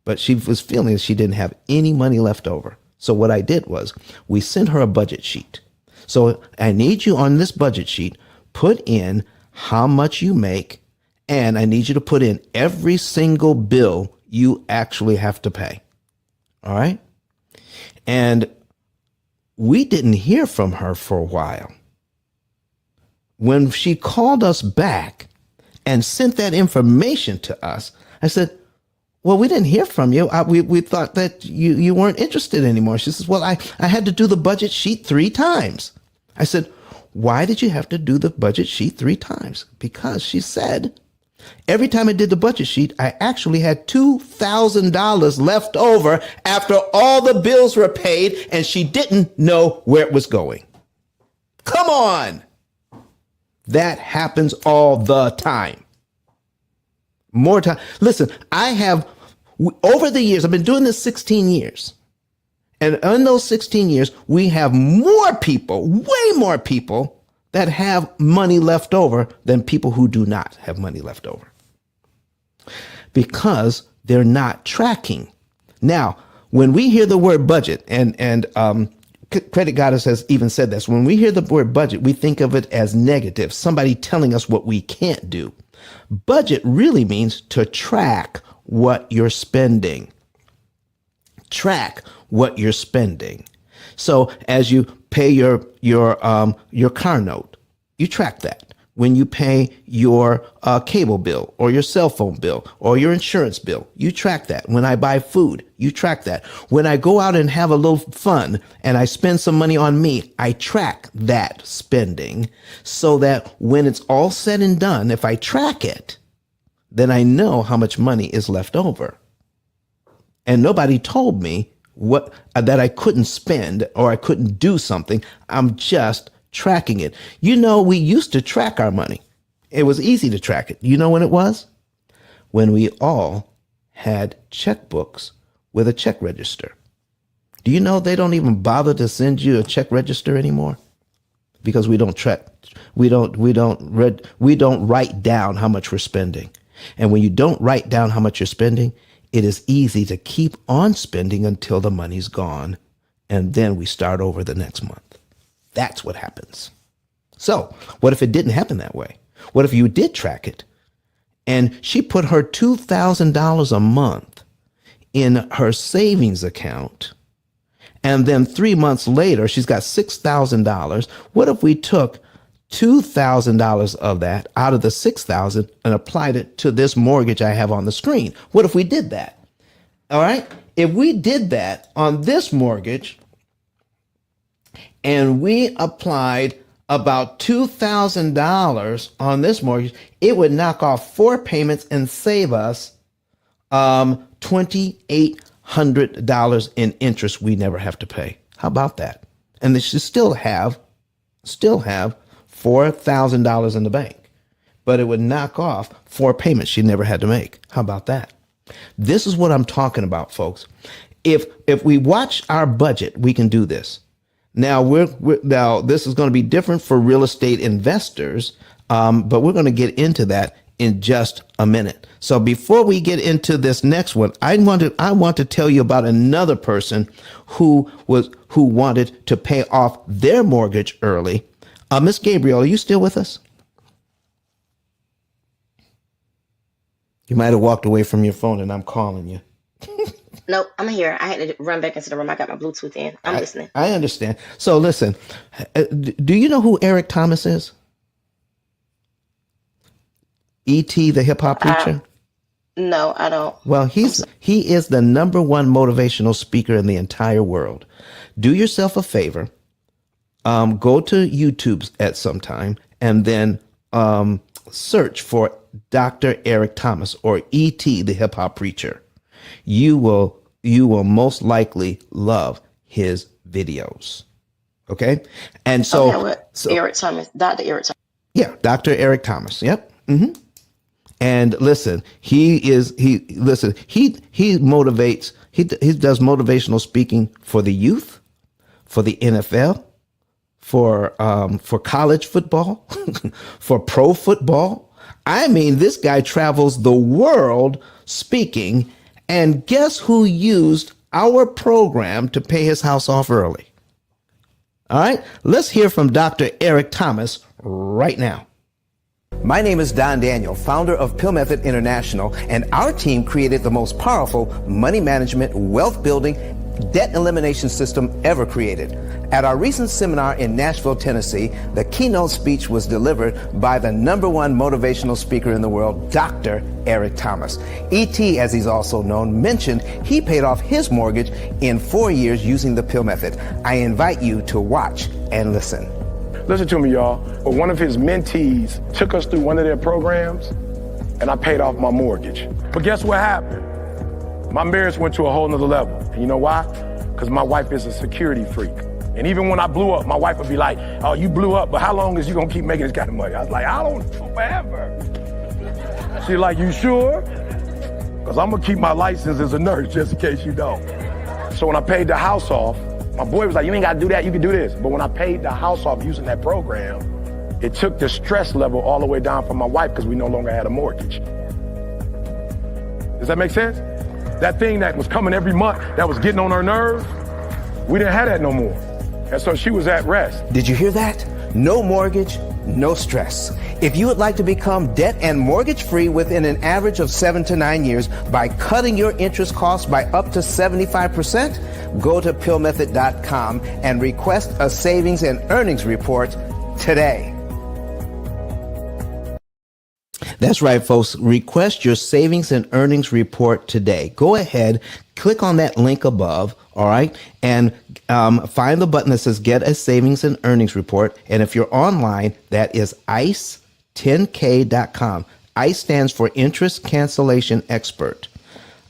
But she was feeling that she didn't have any money left over. So what I did was we sent her a budget sheet. So I need you on this budget sheet, put in how much you make, and I need you to put in every single bill you actually have to pay. All right. And we didn't hear from her for a while. When she called us back and sent that information to us, I said, well, we didn't hear from you. We thought that you weren't interested anymore. She says, well, I had to do the budget sheet 3 times. I said, why did you have to do the budget sheet 3 times? Because she said, every time I did the budget sheet, I actually had $2,000 left over after all the bills were paid, and she didn't know where it was going. Come on. That happens all the time. More time. Listen, over the years, I've been doing this 16 years. And in those 16 years, we have more people, way more people that have money left over than people who do not have money left over. Because they're not tracking. Now, when we hear the word budget, and Credit Goddess has even said this, when we hear the word budget, we think of it as negative, somebody telling us what we can't do. Budget really means to track what you're spending. Track what you're spending. So as you pay your car note, you track that. When you pay your cable bill or your cell phone bill or your insurance bill, you track that. When I buy food, you track that. When I go out and have a little fun and I spend some money on me, I track that spending so that when it's all said and done, if I track it, then I know how much money is left over. And nobody told me that I couldn't spend or I couldn't do something. I'm just tracking it. You know, we used to track our money. It was easy to track it. You know when it was? When we all had checkbooks with a check register. Do you know they don't even bother to send you a check register anymore? Because we don't track, we don't write down how much we're spending. And when you don't write down how much you're spending, it is easy to keep on spending until the money's gone. And then we start over the next month. That's what happens. So what if it didn't happen that way? What if you did track it and she put her $2,000 a month in her savings account, and then 3 months later, she's got $6,000. What if we took $2,000 of that out of the $6,000 and applied it to this mortgage I have on the screen? What if we did that? All right. If we did that on this mortgage, and we applied about $2,000 on this mortgage, it would knock off 4 payments and save us $2,800 in interest we never have to pay. How about that? And they should still have $4,000 in the bank, but it would knock off 4 payments she never had to make. How about that? This is what I'm talking about, folks. If we watch our budget, we can do this. Now now this is going to be different for real estate investors, but we're going to get into that in just a minute. So before we get into this next one, I want to tell you about another person who wanted to pay off their mortgage early. Miss Gabriel, are you still with us? You might have walked away from your phone, and I'm calling you. Nope, I'm here. I had to run back into the room. I got my Bluetooth in. I'm listening. I understand. So listen, do you know who Eric Thomas is? E.T., the hip hop preacher? No, I don't. Well, I'm sorry. he is the number one motivational speaker in the entire world. Do yourself a favor, go to YouTube at some time and then search for Dr. Eric Thomas or E.T. the Hip Hop Preacher. You will most likely love his videos. Okay, and Okay, so well, so Eric Thomas, Dr. Eric Thomas. yeah, Dr. Eric Thomas. Yep. And listen, he motivates. He does motivational speaking for the youth, for the NFL, for college football, for pro football. I mean, this guy travels the world speaking, and guess who used our program to pay his house off early? All right, let's hear from Dr. Eric Thomas right now. My name is Don Daniel, founder of P.I.L.L Method International, and our team created the most powerful money management, wealth building, debt elimination system ever created. At our recent seminar in Nashville, Tennessee, the keynote speech was delivered by the number one motivational speaker in the world, Dr. Eric Thomas. E.T., as he's also known, mentioned he paid off his mortgage in 4 years using the P.I.L.L Method. I invite you to watch and listen. Listen to me, y'all. One of his mentees took us through one of their programs, and I paid off my mortgage. But guess what happened? My marriage went to a whole nother level. And you know why? Because my wife is a security freak. And even when I blew up, my wife would be like, oh, you blew up, but how long is you gonna keep making this kind of money? I was like, I don't know, forever. She's like, you sure? Because I'm gonna keep my license as a nurse just in case you don't. So when I paid the house off, my boy was like, you ain't gotta do that, you can do this. But when I paid the house off using that program, it took the stress level all the way down for my wife because we no longer had a mortgage. Does that make sense? That thing that was coming every month, that was getting on her nerves, we didn't have that no more. And so she was at rest. Did you hear that? No mortgage, no stress. If you would like to become debt and mortgage free within an average of 7 to 9 years by cutting your interest costs by up to 75%, go to pillmethod.com and request a savings and earnings report today. That's right, folks. Request your savings and earnings report today. Go ahead, click on that link above, all right, and find the button that says Get a Savings and Earnings Report. And if you're online, that is ICE10K.com. ICE stands for Interest Cancellation Expert.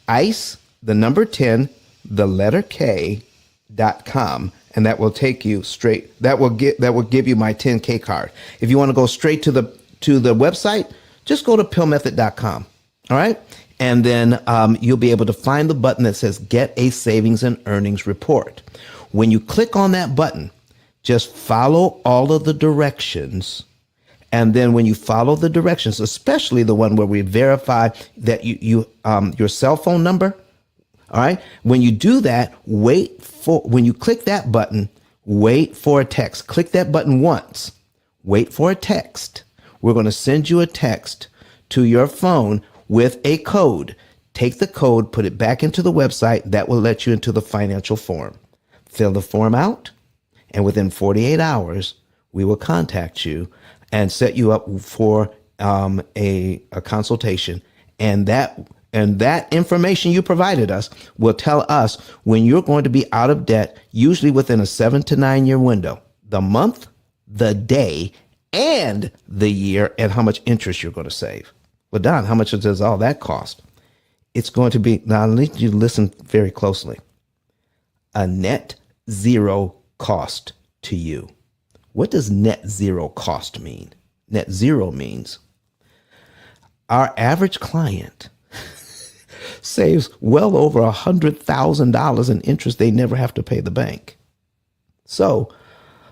ICE, the number 10, the letter K.com. And that will take you straight. That will give you my 10K card. If you want to go straight to the website, just go to pillmethod.com. All right. And then you'll be able to find the button that says Get a Savings and Earnings Report. When you click on that button, just follow all of the directions. And then when you follow the directions, especially the one where we verify that your cell phone number, all right, when you do that, when you click that button, wait for a text. Click that button once. Wait for a text. We're going to send you a text to your phone with a code. Take the code, put it back into the website. That will let you into the financial form. Fill the form out, and within 48 hours, we will contact you and set you up for a consultation. And that information you provided us will tell us when you're going to be out of debt, usually within a 7 to 9 year window, the month, the day, and the year, and how much interest you're going to save. Well, Don, how much does all that cost? It's going to be, now I need you to listen very closely, a net zero cost to you. What does net zero cost mean? Net zero means our average client saves well over $100,000 in interest they never have to pay the bank. So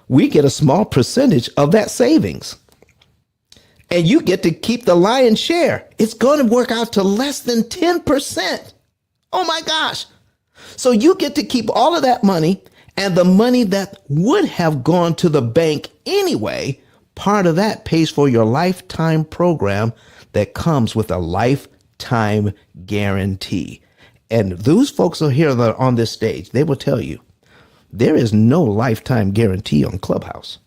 we get a small percentage of that savings. And you get to keep the lion's share. It's going to work out to less than 10%. Oh my gosh. So you get to keep all of that money, and the money that would have gone to the bank anyway, part of that pays for your lifetime program that comes with a lifetime guarantee. And those folks are here that are on this stage. They will tell you there is no lifetime guarantee on Clubhouse.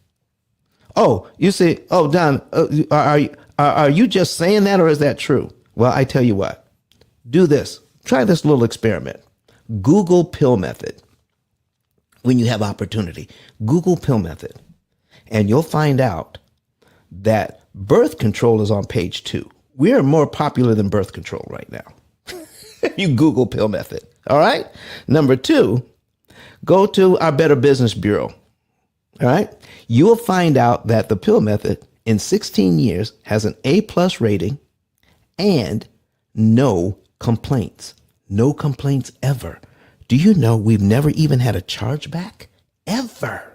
Oh, you say, oh, Don, are you just saying that, or is that true? Well, I tell you what, Do this. Try this little experiment. Google pill method. When you have opportunity, Google pill method, and you'll find out that birth control is on page 2. We are more popular than birth control right now. You Google pill method. All right. Number 2, go to our Better Business Bureau. All right. You will find out that the pill method in 16 years has an A+ rating and no complaints. No complaints ever. Do you know we've never even had a chargeback? Ever.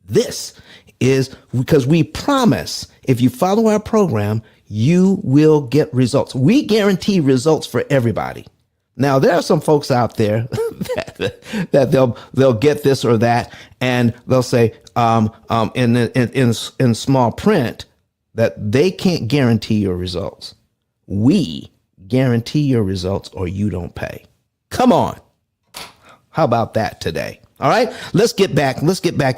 This is because we promise if you follow our program, you will get results. We guarantee results for everybody. Now, there are some folks out there that they'll get this or that, and they'll say in small print that they can't guarantee your results. We guarantee your results, or you don't pay. Come on. How about that today? All right, let's get back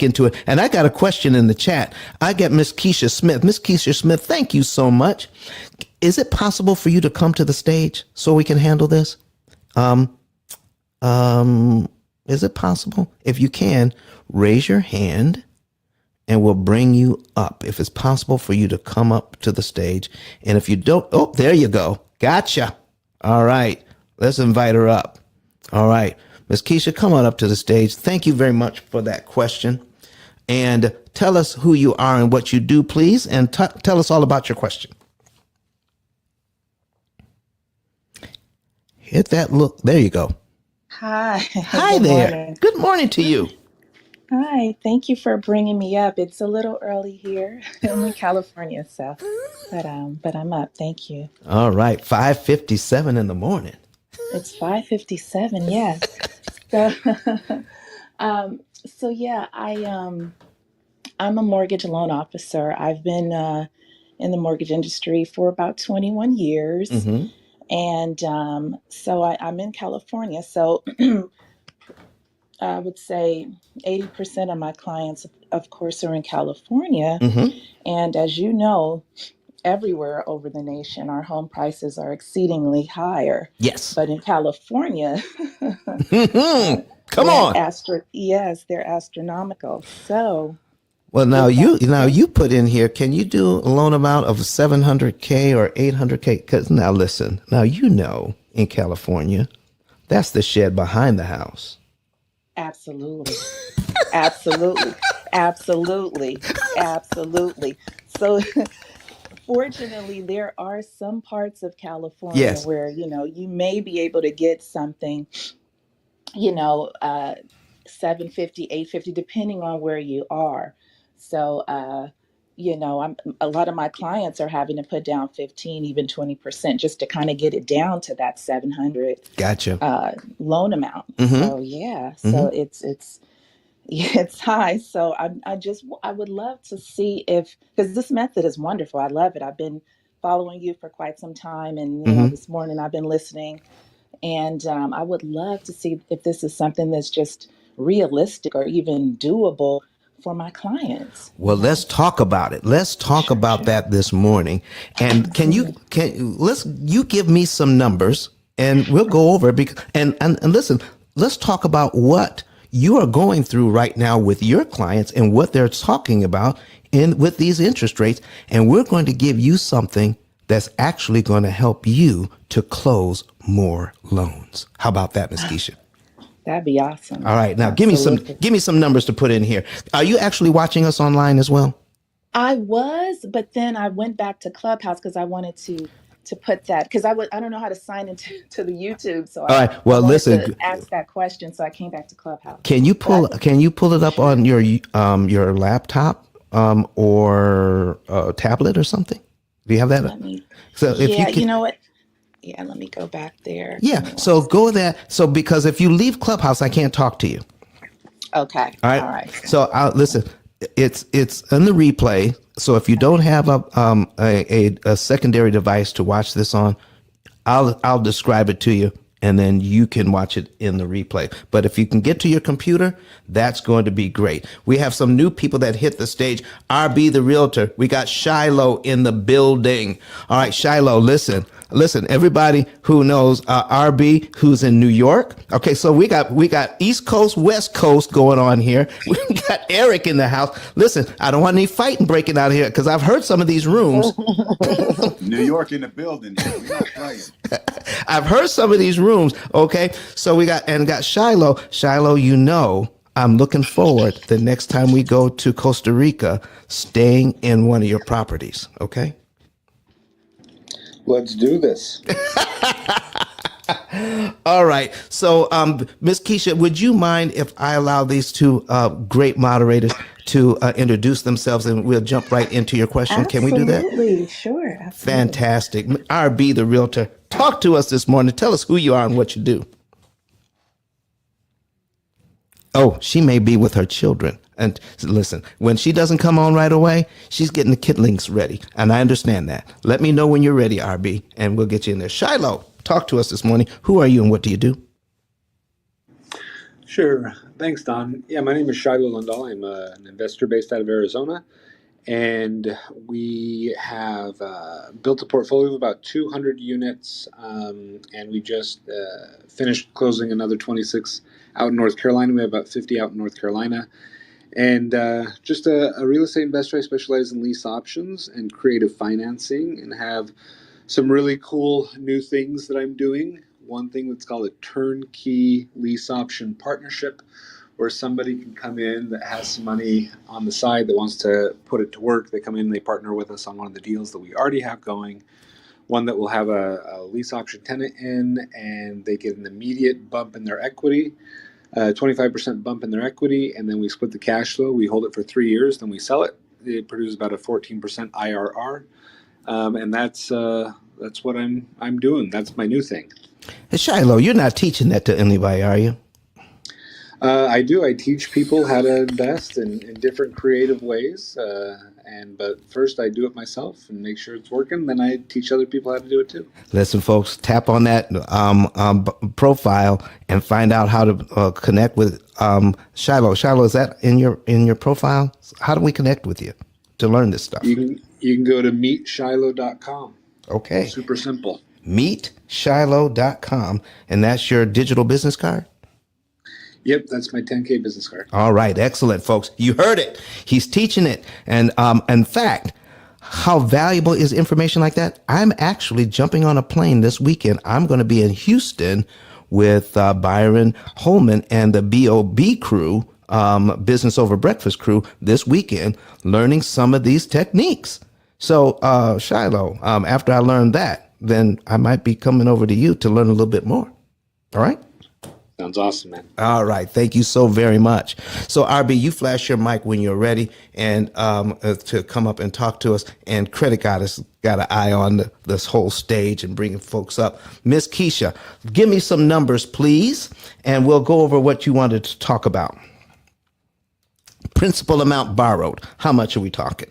into it. And I got a question in the chat. I got Miss Keisha Smith. Miss Keisha Smith, thank you so much. Is it possible for you to come to the stage so we can handle this? Is it possible? If you can, raise your hand and we'll bring you up. If it's possible for you to come up to the stage. And if you don't, oh, there you go. Gotcha. All right, let's invite her up. All right. Ms. Keisha, come on up to the stage. Thank you very much for that question. And tell us who you are and what you do, please. And tell us all about your question. Hit that look. There you go. Hi. Hi Good there. morning. Good morning to you. Hi. Thank you for bringing me up. It's a little early here. I'm in California, so but I'm up. Thank you. All right. 5:57 in the morning. It's 5:57. Yes. So so yeah, I'm a mortgage loan officer. I've been in the mortgage industry for about 21 years. Mm-hmm. And so I'm in California. So I would say 80% of my clients, of course, are in California. Mm-hmm. And as you know, everywhere over the nation, our home prices are exceedingly higher. Yes. But in California, Come on. yes, they're astronomical. So Well, now with that said, you put in here, can you do a loan amount of 700K or 800K? Because now listen, now in California, that's the shed behind the house. absolutely, absolutely, absolutely, absolutely. So fortunately, there are some parts of California Yes. where, you may be able to get something, you know, uh, 750, 850, depending on where you are. So, a lot of my clients are having to put down 15, even 20% just to kind of get it down to that 700 Gotcha. loan amount. Mm-hmm. So yeah, so Mm-hmm. it's yeah, it's high. So I would love to see if, because this method is wonderful. I love it. I've been following you for quite some time, and Mm-hmm. this morning I've been listening, and I would love to see if this is something that's just realistic or even doable for my clients. Well, let's talk about it. Let's talk Sure, about sure. that this morning. And Absolutely. you give me some numbers and we'll go over it and listen, let's talk about what you are going through right now with your clients and what they're talking about with these interest rates. And we're going to give you something that's actually going to help you to close more loans. How about that, Ms. Keisha? That'd be awesome. All right. Now Absolutely. give me some numbers to put in here. Are you actually watching us online as well? I was, but then I went back to Clubhouse because I wanted to put that, because I don't know how to sign into to the YouTube, so All I right. I Well, wanted to listen, ask that question, so I came back to Clubhouse. can you But I pull can, can you pull it up sure. on your laptop or tablet or something? Do you have that? Let me, So if you yeah, you can, know what? Yeah, let me go back there. Give yeah. me one So second. go there. So because if you leave Clubhouse, I can't talk to you. Okay. All right. All right. So listen. It's in the replay. So if you don't have a secondary device to watch this on, I'll describe it to you and then you can watch it in the replay. But if you can get to your computer, that's going to be great. We have some new people that hit the stage. RB the Realtor. We got Shiloh in the building. All right, Shiloh, listen, everybody who knows RB, who's in New York. Okay, so we got East Coast, West Coast going on here. We got Eric in the house. Listen, I don't want any fighting breaking out here because I've heard some of these rooms. New York in the building. We're not playing. I've heard some of these rooms. Okay, so we got Shiloh. Shiloh, you know, I'm looking forward the next time we go to Costa Rica, staying in one of your properties. Okay. Let's do this. All right. So, Ms. Keisha, would you mind if I allow these two great moderators to introduce themselves, and we'll jump right into your question? Can we do that? Absolutely. Sure. Absolutely. Fantastic. RB, the Realtor, talk to us this morning. Tell us who you are and what you do. Oh, she may be with her children. And listen, when she doesn't come on right away, she's getting the kidlings ready. And I understand that. Let me know when you're ready, RB, and we'll get you in there. Shiloh, talk to us this morning. Who are you and what do you do? Sure. Thanks, Don. Yeah, my name is Shiloh Lundahl. I'm an investor based out of Arizona. And we have built a portfolio of about 200 units. And we just finished closing another 26 out in North Carolina. We have about 50 out in North Carolina. And just a real estate investor. I specialize in lease options and creative financing and have some really cool new things that I'm doing. One thing that's called a turnkey lease option partnership, where somebody can come in that has some money on the side that wants to put it to work. They come in, they partner with us on one of the deals that we already have going. One that will have a lease option tenant in, and they get an immediate bump in their equity. 25% bump in their equity, and then we split the cash flow. We hold it for 3 years, then we sell it. It produces about a 14% IRR, and that's what I'm doing. That's my new thing. Hey, Shiloh, you're not teaching that to anybody, are you? I do. I teach people how to invest in different creative ways, but first I do it myself and make sure it's working. Then I teach other people how to do it too. Listen, folks, tap on that profile and find out how to connect with Shiloh. Shiloh, is that in your profile? How do we connect with you to learn this stuff? You can go to meetshiloh.com. Okay. Super simple. Meetshiloh.com, and that's your digital business card? Yep, that's my 10K business card. All right, excellent, folks. You heard it. He's teaching it. And in fact, how valuable is information like that? I'm actually jumping on a plane this weekend. I'm going to be in Houston with Byron Holman and the BOB crew, Business Over Breakfast crew, this weekend, learning some of these techniques. So, Shiloh, after I learn that, then I might be coming over to you to learn a little bit more. All right? Sounds awesome, man. All right. Thank you so very much. So, RB, you flash your mic when you're ready and to come up and talk to us. And Credit Goddess got an eye on this whole stage and bringing folks up. Miss Keisha, give me some numbers, please, and we'll go over what you wanted to talk about. Principal amount borrowed. How much are we talking?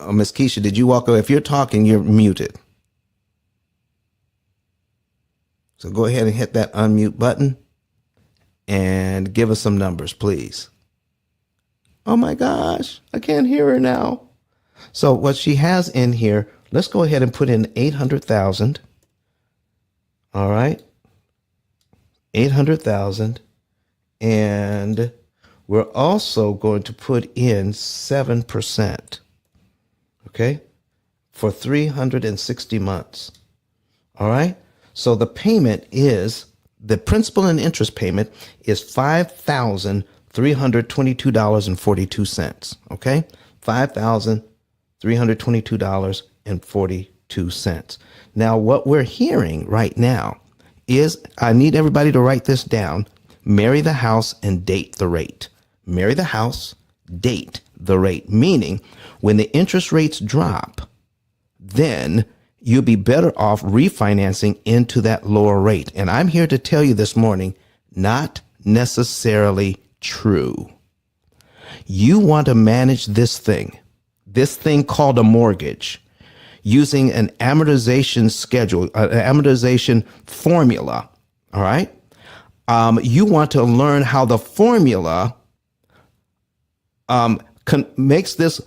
Oh, Miss Keisha, did you walk away? If you're talking, you're muted. So go ahead and hit that unmute button and give us some numbers, please. Oh my gosh, I can't hear her now. So what she has in here, let's go ahead and put in 800,000. All right. 800,000. And we're also going to put in 7%. Okay. For 360 months. All right. So the payment is, the principal and interest payment is $5,322.42. Okay? $5,322.42. Now, what we're hearing right now is, I need everybody to write this down, marry the house and date the rate. Marry the house, date the rate, meaning when the interest rates drop, then you'll be better off refinancing into that lower rate. And I'm here to tell you this morning, not necessarily true. You want to manage this thing called a mortgage. using an amortization schedule, an amortization formula. All right. You want to learn how the formula configures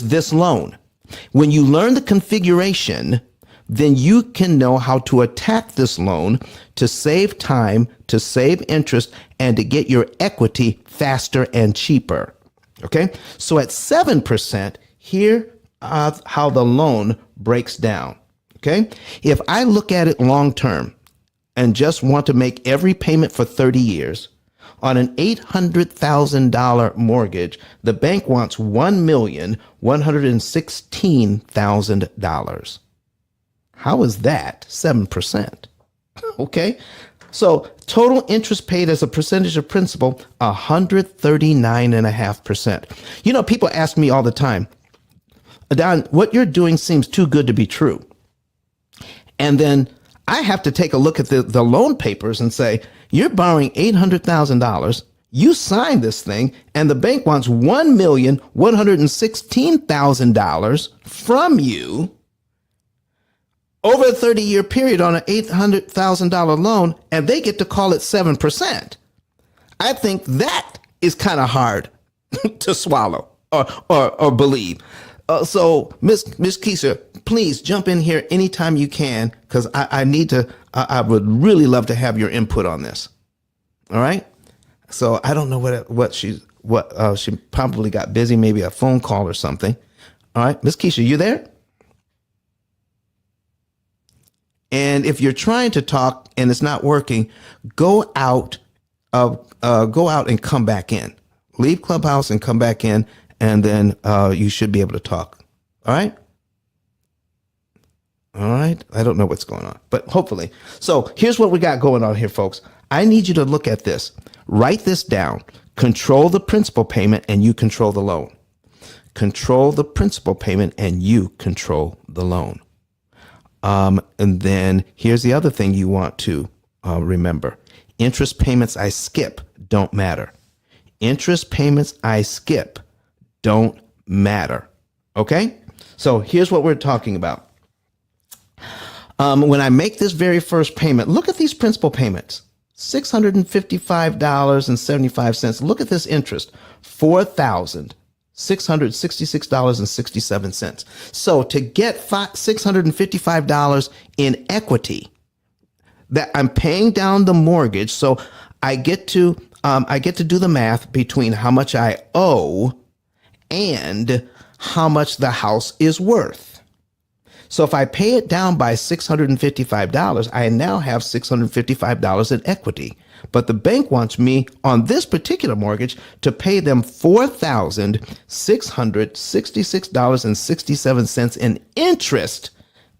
this loan. When you learn the configuration, then you can know how to attack this loan to save time, to save interest, and to get your equity faster and cheaper. Okay, so at 7%, here how the loan breaks down. Okay, if I look at it long term and just want to make every payment for 30 years, on an $800,000 mortgage, the bank wants $1,116,000. How is that 7%? Okay. So total interest paid as a percentage of principal, 139.5%. You know, people ask me all the time, Don, what you're doing seems too good to be true. And then I have to take a look at the loan papers and say, you're borrowing $800,000. You signed this thing, and the bank wants $1,116,000 from you over a 30-year period on an $800,000 loan, and they get to call it 7%. I think that is kind of hard to swallow or believe. So, Miss Keisha, please jump in here anytime you can, because I need to. I would really love to have your input on this. All right. So I don't know what she probably got busy, maybe a phone call or something. All right, Miss Keisha, you there? And if you're trying to talk and it's not working, go out and come back in. Leave Clubhouse and come back in, and then you should be able to talk. All right. All right. I don't know what's going on, but hopefully. So here's what we got going on here, folks. I need you to look at this. Write this down. Control the principal payment and you control the loan. Control the principal payment and you control the loan. And then here's the other thing you want to remember. Interest payments I skip don't matter. Interest payments I skip don't matter. Okay? So here's what we're talking about. When I make this very first payment, look at these principal payments. $655.75. Look at this interest. $4,666.67. So to get $655 in equity that I'm paying down the mortgage, so I get to do the math between how much I owe and how much the house is worth. So if I pay it down by $655, I now have $655 in equity. But the bank wants me on this particular mortgage to pay them $4,666.67 in interest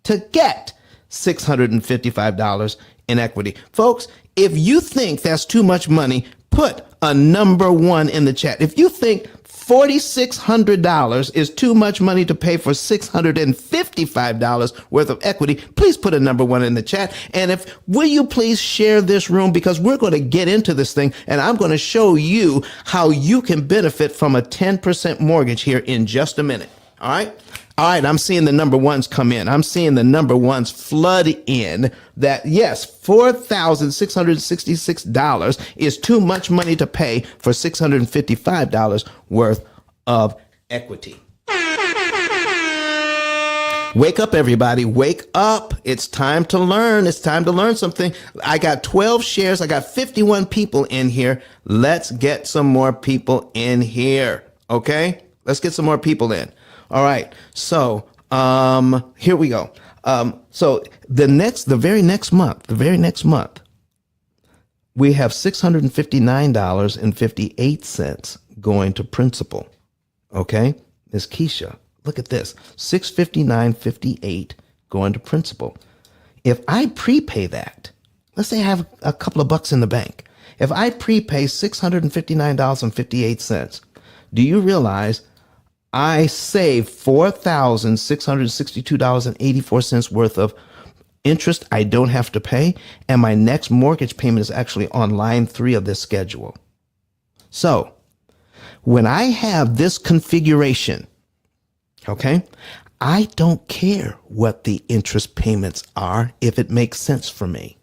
to get $655 in equity. Folks, if you think that's too much money, put a number 1 in the chat. If you think $4,600 is too much money to pay for $655 worth of equity, please put a number 1 in the chat. And will you please share this room, because we're going to get into this thing and I'm going to show you how you can benefit from a 10% mortgage here in just a minute. All right. All right, I'm seeing the number 1s come in. I'm seeing the number 1s flood in that, yes, $4,666 is too much money to pay for $655 worth of equity. Wake up, everybody. Wake up. It's time to learn. It's time to learn something. I got 12 shares. I got 51 people in here. Let's get some more people in here. Okay? Let's get some more people in. All right. So here we go. So the very next month, we have $659.58 going to principal. Okay. Ms. Keisha, look at this. $659.58 going to principal. If I prepay that, let's say I have a couple of bucks in the bank. If I prepay $659.58, do you realize I save $4,662.84 worth of interest I don't have to pay, and my next mortgage payment is actually on line 3 of this schedule. So when I have this configuration, okay, I don't care what the interest payments are if it makes sense for me.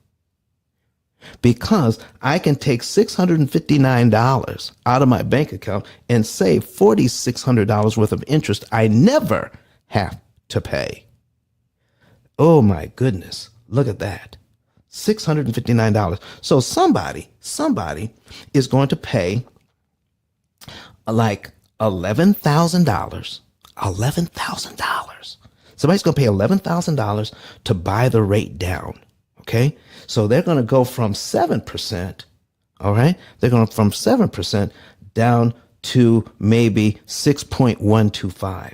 Because I can take $659 out of my bank account and save $4,600 worth of interest I never have to pay. Oh my goodness, look at that. $659. So somebody is going to pay like $11,000. $11,000. Somebody's going to pay $11,000 to buy the rate down. Okay. So they're going to go from 7%. All right. They're going from 7% down to maybe 6.125.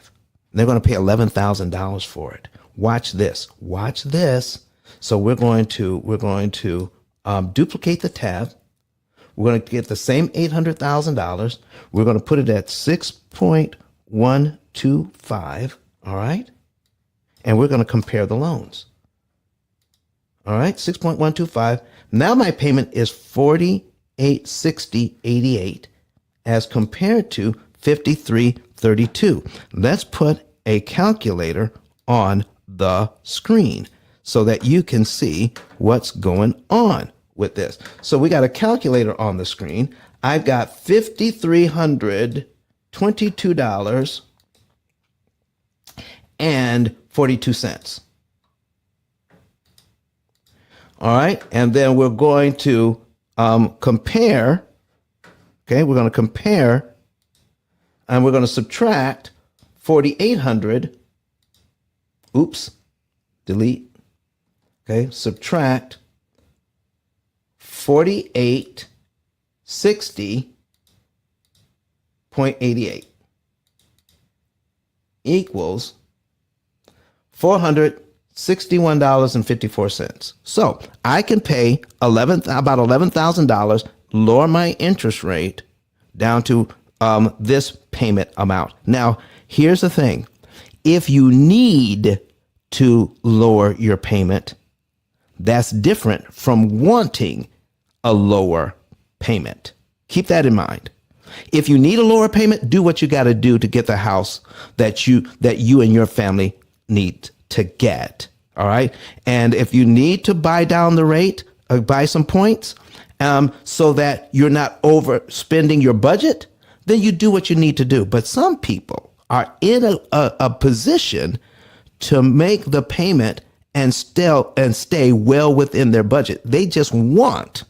They're going to pay $11,000 for it. Watch this. Watch this. So we're going to duplicate the tab. We're going to get the same $800,000. We're going to put it at 6.125. All right. And we're going to compare the loans. All right. 6.125. Now my payment is $48.60.88 as compared to $53.32. Let's put a calculator on the screen so that you can see what's going on with this. So we got a calculator on the screen. I've got $5,322.42. All right. And then we're going to compare. Okay. We're going to compare and we're going to subtract 4,800. Oops. Delete. Okay. Subtract 4860.88 equals $461.54. So I can pay about $11,000, lower my interest rate down to this payment amount. Now, here's the thing. If you need to lower your payment, that's different from wanting a lower payment. Keep that in mind. If you need a lower payment, do what you got to do to get the house that you and your family need to get. All right. And if you need to buy down the rate, buy some points, so that you're not overspending your budget, then you do what you need to do. But some people are in a position to make the payment and stay well within their budget. They just want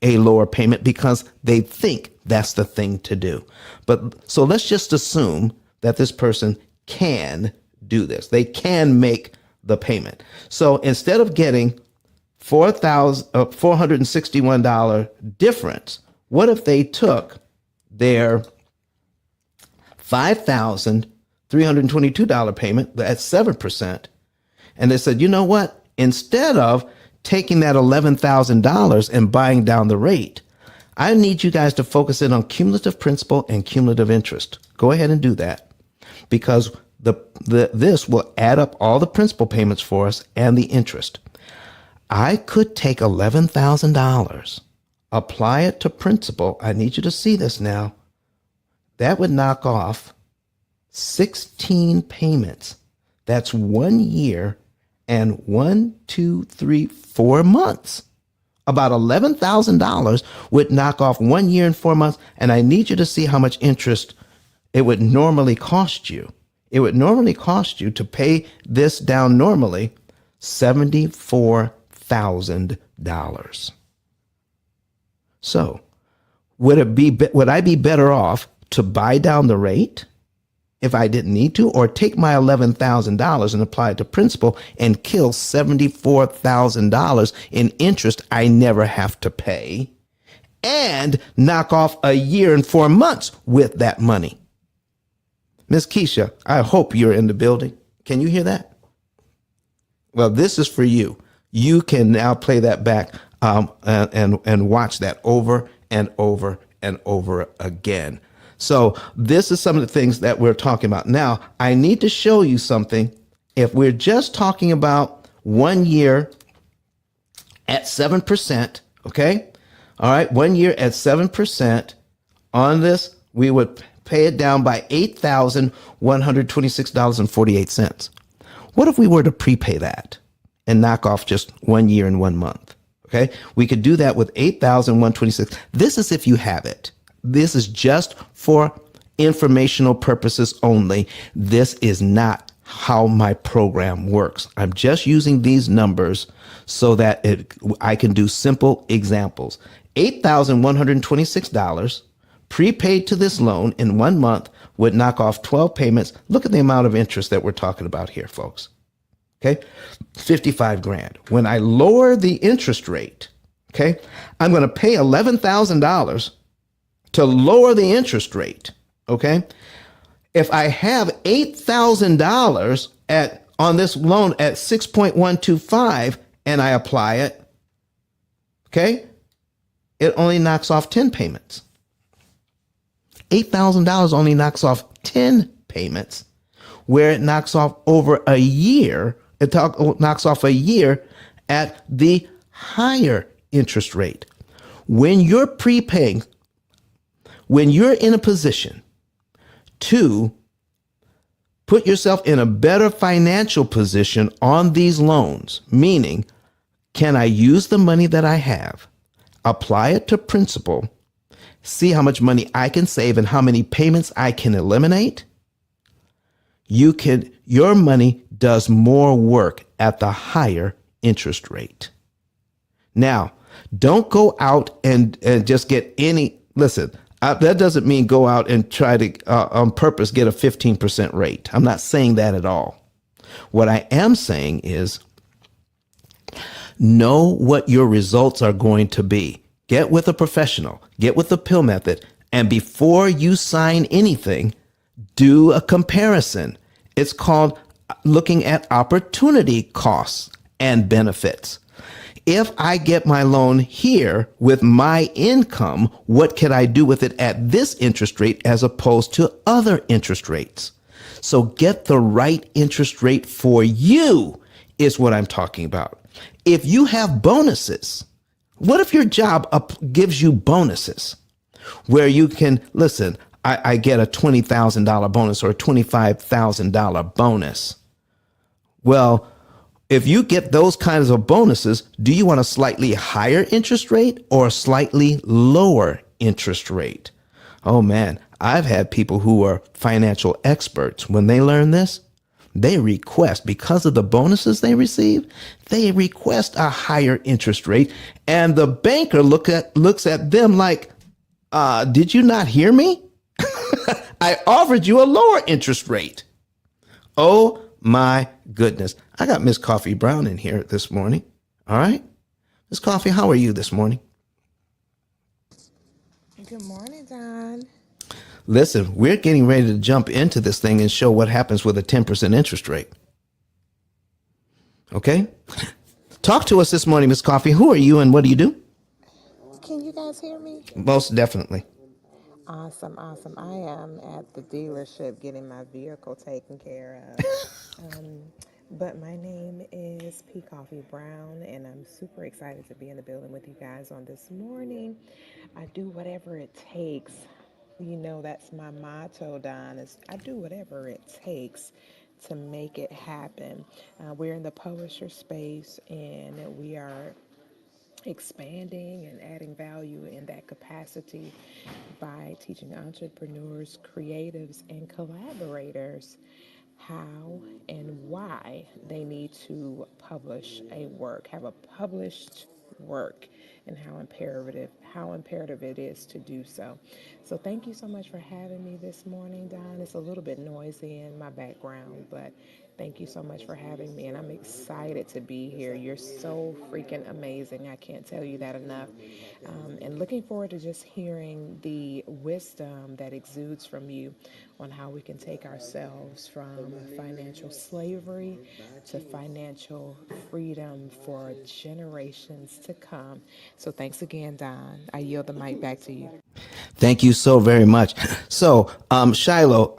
a lower payment because they think that's the thing to do. But so let's just assume that this person can do this. They can make the payment. So instead of getting $461 difference, what if they took their $5,322 payment at 7%, and they said, you know what? Instead of taking that $11,000 and buying down the rate, I need you guys to focus in on cumulative principal and cumulative interest. Go ahead and do that, because this will add up all the principal payments for us and the interest. I could take $11,000, apply it to principal. I need you to see this now. That would knock off 16 payments. That's 1 year and 4 months. About $11,000 would knock off 1 year and 4 months. And I need you to see how much interest it would normally cost you. It would normally cost you to pay this down normally $74,000. So would I be better off to buy down the rate if I didn't need to, or take my $11,000 and apply it to principal and kill $74,000 in interest I never have to pay, and knock off 1 year and 4 months with that money? Miss Keisha, I hope you're in the building. Can you hear that? Well, this is for you. You can now play that back and watch that over and over and over again. So this is some of the things that we're talking about. Now, I need to show you something. If we're just talking about 1 year at 7%, okay? All right, 1 year at 7% on this, we would pay it down by $8,126.48. What if we were to prepay that and knock off just 1 year and 1 month? Okay, we could do that with 8,126. This is if you have it. This is just for informational purposes only. This is not how my program works. I'm just using these numbers so that I can do simple examples. $8,126 prepaid to this loan in 1 month would knock off 12 payments. Look at the amount of interest that we're talking about here, folks. Okay, 55 grand. When I lower the interest rate, okay, I'm going to pay $11,000 to lower the interest rate. Okay, if I have $8,000 on this loan at 6.125 and I apply it, okay, it only knocks off 10 payments. $8,000 only knocks off 10 payments, where it knocks off over a year. It knocks off a year at the higher interest rate. When you're prepaying, when you're in a position to put yourself in a better financial position on these loans, meaning, can I use the money that I have, apply it to principal, see how much money I can save and how many payments I can eliminate? Your money does more work at the higher interest rate. Now, don't go out and just get any, listen, that doesn't mean go out and try to on purpose get a 15% rate. I'm not saying that at all. What I am saying is know what your results are going to be. Get with a professional, get with the P.I.L.L method, and before you sign anything, do a comparison. It's called looking at opportunity costs and benefits. If I get my loan here with my income, what can I do with it at this interest rate as opposed to other interest rates? So get the right interest rate for you is what I'm talking about. If you have bonuses, what if your job gives you bonuses where you can, listen, I get a $20,000 bonus or a $25,000 bonus. Well, if you get those kinds of bonuses, do you want a slightly higher interest rate or a slightly lower interest rate? Oh man, I've had people who are financial experts. When they learn this, they request, because of the bonuses they receive, they request a higher interest rate. And the banker looks at them like, did you not hear me? I offered you a lower interest rate. Oh my goodness. I got Miss Coffee Brown in here this morning. All right. Miss Coffee, how are you this morning? Good morning, Don. Listen, we're getting ready to jump into this thing and show what happens with a 10% interest rate. Okay. Talk to us this morning, Miss Coffee. Who are you and what do you do? Can you guys hear me? Most definitely. Awesome, awesome. I am at the dealership getting my vehicle taken care of. But my name is P. Coffee Brown, and I'm super excited to be in the building with you guys on this morning. I do whatever it takes. You know, that's my motto, Don, is I do whatever it takes to make it happen. We're in the publisher space, and we are expanding and adding value in that capacity by teaching entrepreneurs, creatives, and collaborators how and why they need to publish a work, have a published work, and how imperative it is to do so. So thank you so much for having me this morning, Don. It's a little bit noisy in my background, but thank you so much for having me, and I'm excited to be here. You're so freaking amazing. I can't tell you that enough. And looking forward to just hearing the wisdom that exudes from you on how we can take ourselves from financial slavery to financial freedom for generations to come. So thanks again, Don. I yield the mic back to you. Thank you so very much. So, Shiloh,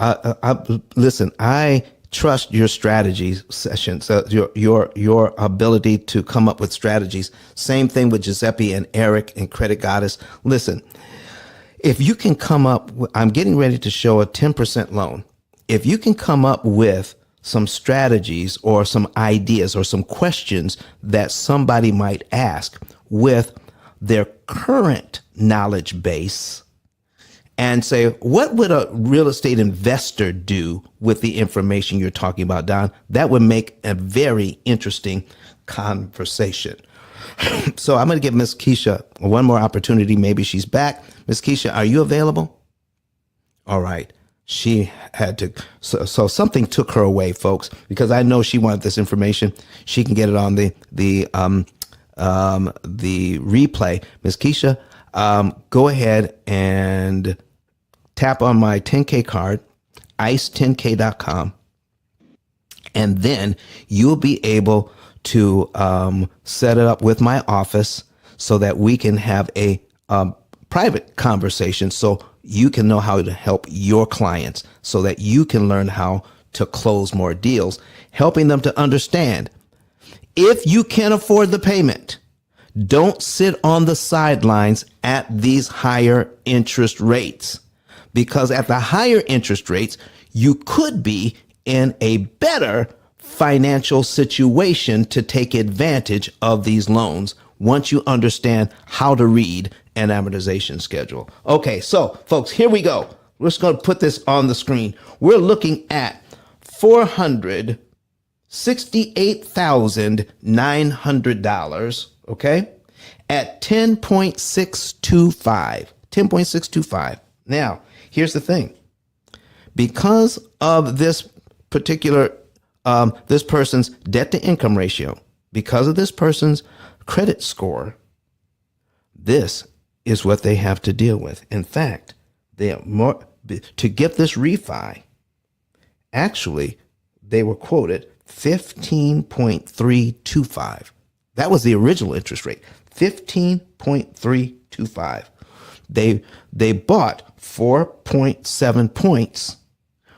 listen, I trust your strategy sessions, your ability to come up with strategies. Same thing with Giuseppe and Eric and Credit Goddess. Listen, if you can come up I'm getting ready to show a 10% loan. If you can come up with some strategies or some ideas or some questions that somebody might ask with their current knowledge base and say, what would a real estate investor do with the information you're talking about, Don? That would make a very interesting conversation. So I'm going to give Miss Keisha one more opportunity. Maybe she's back. Miss Keisha, are you available? All right. She had to, so something took her away, folks, because I know she wanted this information. She can get it on the replay. Miss Keisha, go ahead and tap on my 10K card, ice10k.com, and then you'll be able to set it up with my office so that we can have a private conversation so you can know how to help your clients, so that you can learn how to close more deals, helping them to understand if you can afford the payment, don't sit on the sidelines at these higher interest rates, because at the higher interest rates, you could be in a better financial situation to take advantage of these loans once you understand how to read an amortization schedule. Okay, so folks, here we go. We're just going to put this on the screen. We're looking at $468,900, okay, at 10.625. 10.625. Now, here's the thing. Because of this particular this person's debt to income ratio, because of this person's credit score, this is what they have to deal with. In fact, they are more to get this refi. Actually, they were quoted 15.325. That was the original interest rate, 15.325. They bought 4.7 points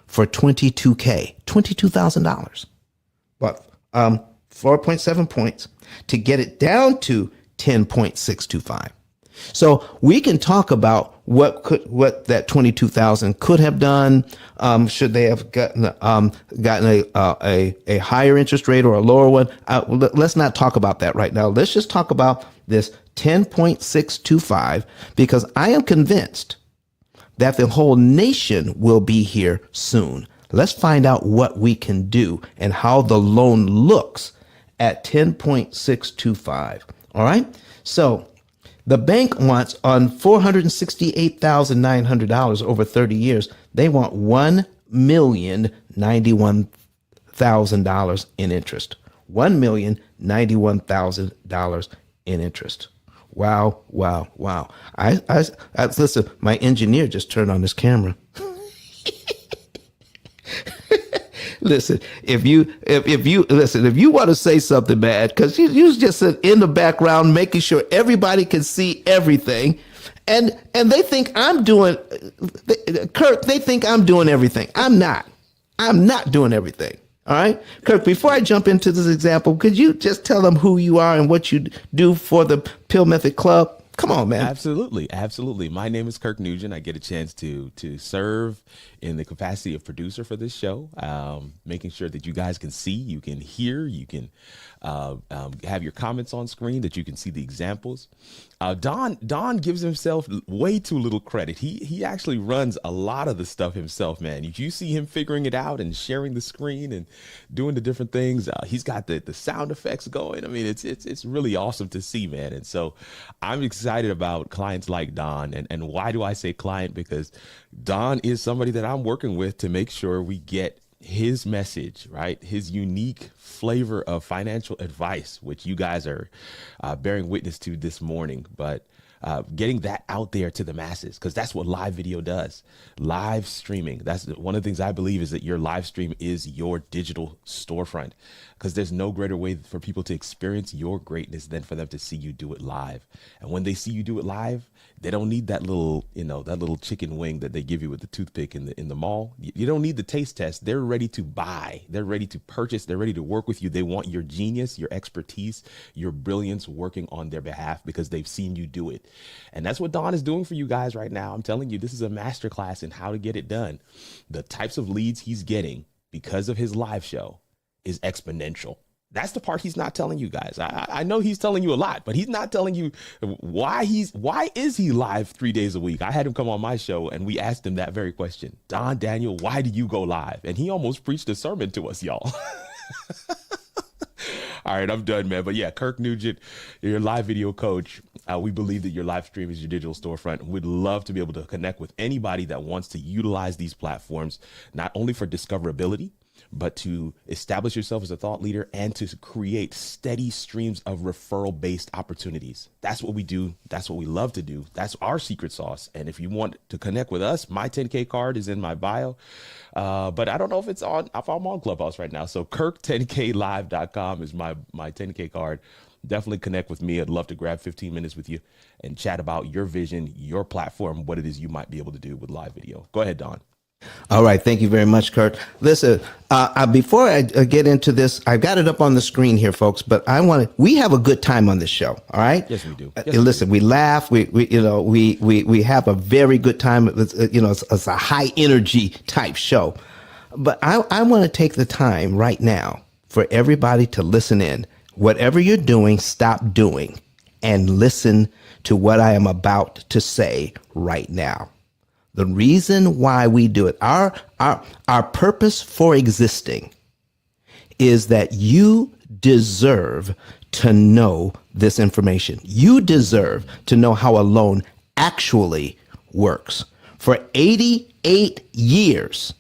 for $22K, $22,000. But 4.7 points to get it down to 10.625. So we can talk about what that 22,000 could have done. Should they have gotten a higher interest rate or a lower one? Let's not talk about that right now. Let's just talk about this 10.625, because I am convinced that the whole nation will be here soon. Let's find out what we can do and how the loan looks at 10.625. All right. So the bank wants on $468,900 over 30 years. They want $1,091,000 in interest. $1,091,000 in interest. Wow, wow, wow. I listen, my engineer just turned on his camera. Listen, if you want to say something bad, because you just in the background making sure everybody can see everything, and they think I'm doing, Kirk, they think I'm doing everything. I'm not doing everything. All right, Kirk, before I jump into this example, could you just tell them who you are and what you do for the P.I.L.L Method Club? Come on, man. Absolutely. Absolutely. My name is Kirk Nugent. I get a chance to serve in the capacity of producer for this show, making sure that you guys can see, you can hear, you can have your comments on screen, that you can see the examples. Don gives himself way too little credit. He actually runs a lot of the stuff himself, man. You see him figuring it out and sharing the screen and doing the different things. He's got the sound effects going. I mean, it's really awesome to see, man. And so I'm excited about clients like Don. And why do I say client? Because Don is somebody that I'm working with to make sure we get his message, right? His unique flavor of financial advice, which you guys are bearing witness to this morning, but getting that out there to the masses, because that's what live video does. Live streaming. That's one of the things I believe, is that your live stream is your digital storefront, because there's no greater way for people to experience your greatness than for them to see you do it live. And when they see you do it live, they don't need that little, that little chicken wing that they give you with the toothpick in the mall. You don't need the taste test. They're ready to buy. They're ready to purchase. They're ready to work with you. They want your genius, your expertise, your brilliance working on their behalf, because they've seen you do it. And that's what Don is doing for you guys right now. I'm telling you, this is a masterclass in how to get it done. The types of leads he's getting because of his live show is exponential. That's the part he's not telling you guys. I know he's telling you a lot, but he's not telling you why is he live 3 days a week? I had him come on my show and we asked him that very question. Don Daniel, why do you go live? And he almost preached a sermon to us, y'all. All right, I'm done, man. But yeah, Kirk Nugent, your live video coach. We believe that your live stream is your digital storefront. We'd love to be able to connect with anybody that wants to utilize these platforms, not only for discoverability, but to establish yourself as a thought leader and to create steady streams of referral-based opportunities. That's what we do. That's what we love to do. That's our secret sauce. And if you want to connect with us, my 10K card is in my bio. But I don't know if I'm on Clubhouse right now. So Kirk10klive.com is my 10K card. Definitely connect with me. I'd love to grab 15 minutes with you and chat about your vision, your platform, what it is you might be able to do with live video. Go ahead, Don. All right. Thank you very much, Kurt. Listen, before I get into this, I've got it up on the screen here, folks, but we have a good time on this show. All right. Yes, we do. Listen, we laugh. We have a very good time. It's a high energy type show, but I want to take the time right now for everybody to listen in. Whatever you're doing, stop doing and listen to what I am about to say right now. The reason why we do it, our purpose for existing is that you deserve to know this information. You deserve to know how a loan actually works. For 88 years,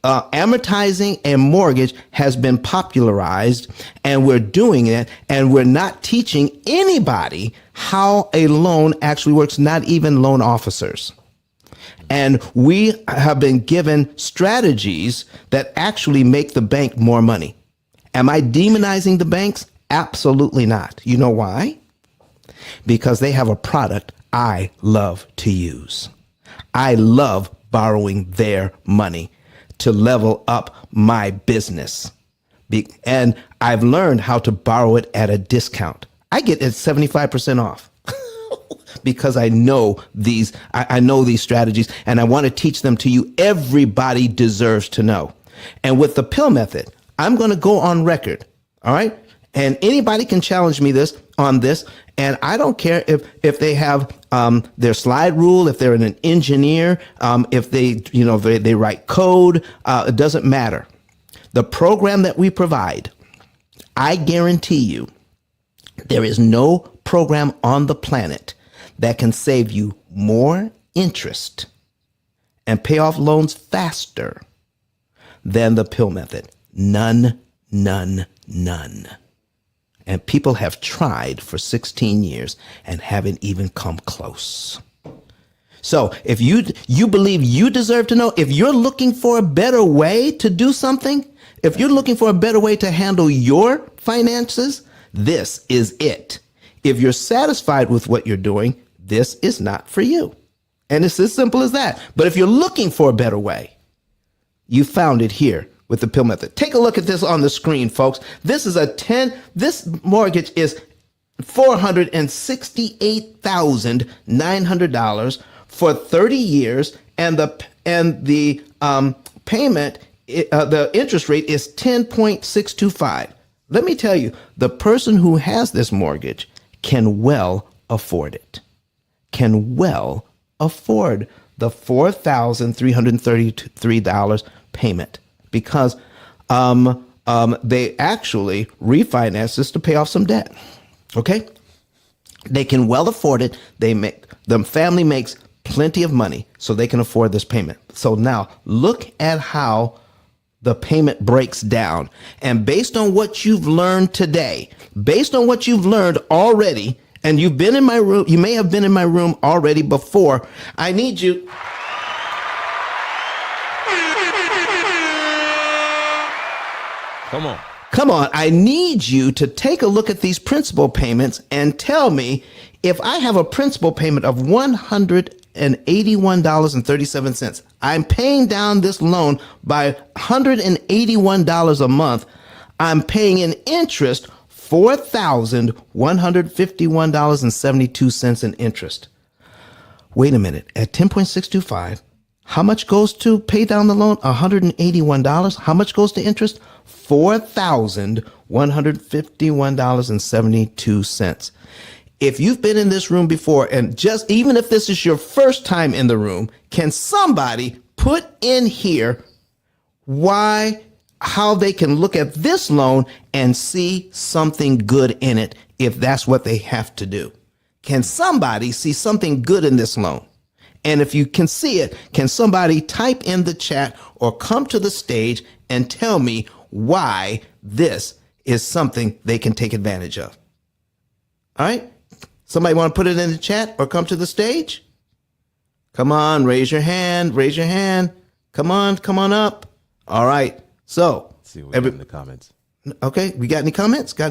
amortizing a mortgage has been popularized, and we're doing it, and we're not teaching anybody how a loan actually works, not even loan officers. And we have been given strategies that actually make the bank more money. Am I demonizing the banks? Absolutely not. You know why? Because they have a product I love to use. I love borrowing their money to level up my business. And I've learned how to borrow it at a discount. I get it 75% off because I know these strategies, and I want to teach them to you. Everybody deserves to know. And with the P.I.L.L method, I'm going to go on record. All right. And anybody can challenge me on this. And I don't care if they have their slide rule, if they're an engineer, if they write code, it doesn't matter. The program that we provide, I guarantee you, there is no program on the planet that can save you more interest and pay off loans faster than the P.I.L.L method. None, none, none. And people have tried for 16 years and haven't even come close. So if you believe you deserve to know, if you're looking for a better way to do something, if you're looking for a better way to handle your finances, this is it. If you're satisfied with what you're doing, this is not for you. And it's as simple as that. But if you're looking for a better way, you found it here with the P.I.L.L method. Take a look at this on the screen, folks. This mortgage is $468,900 for 30 years, and the payment, the interest rate is 10.625. Let me tell you, the person who has this mortgage can well afford it. Can well afford the $4,333 payment, because they actually refinance this to pay off some debt. Okay, they can well afford it. The family makes plenty of money, so they can afford this payment. So now look at how the payment breaks down, and based on what you've learned today, based on what you've learned already, and you've been in my room, you may have been in my room already before. I need you. Come on. I need you to take a look at these principal payments and tell me if I have a principal payment of $181.37. I'm paying down this loan by $181 a month. I'm paying in interest $4,151.72 in interest. Wait a minute. At 10.625, how much goes to pay down the loan? $181. How much goes to interest? $4,151.72. If you've been in this room before, and just even if this is your first time in the room, can somebody put in here how they can look at this loan and see something good in it if that's what they have to do? Can somebody see something good in this loan? And if you can see it, can somebody type in the chat or come to the stage and tell me why this is something they can take advantage of? All right. Somebody want to put it in the chat or come to the stage? Come on, raise your hand. Raise your hand. Come on up. All right. So, Let's see what we got in the comments. Okay, we got any comments? No,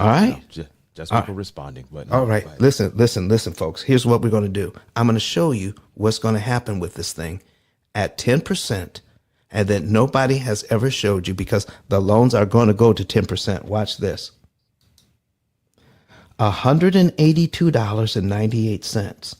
all right. no, just people responding. But no, All right. Listen, folks. Here's what we're going to do. I'm going to show you what's going to happen with this thing at 10%, and that nobody has ever showed you, because the loans are going to go to 10%. Watch this. $182.98.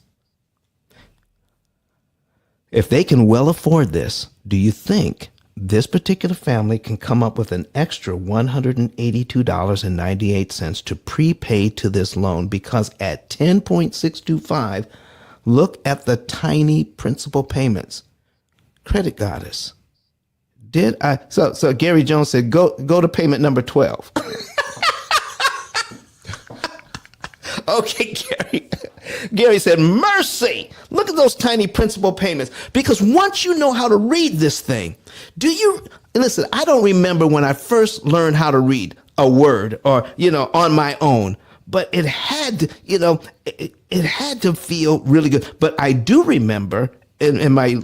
If they can well afford this, do you think this particular family can come up with an extra $182.98 to prepay to this loan? Because at 10.625, look at the tiny principal payments. Credit Goddess. So Gary Jones said, go to payment number 12. Okay, Gary said, mercy. Look at those tiny principal payments. Because once you know how to read this thing, listen, I don't remember when I first learned how to read a word or, on my own, but it had to, it had to feel really good. But I do remember in my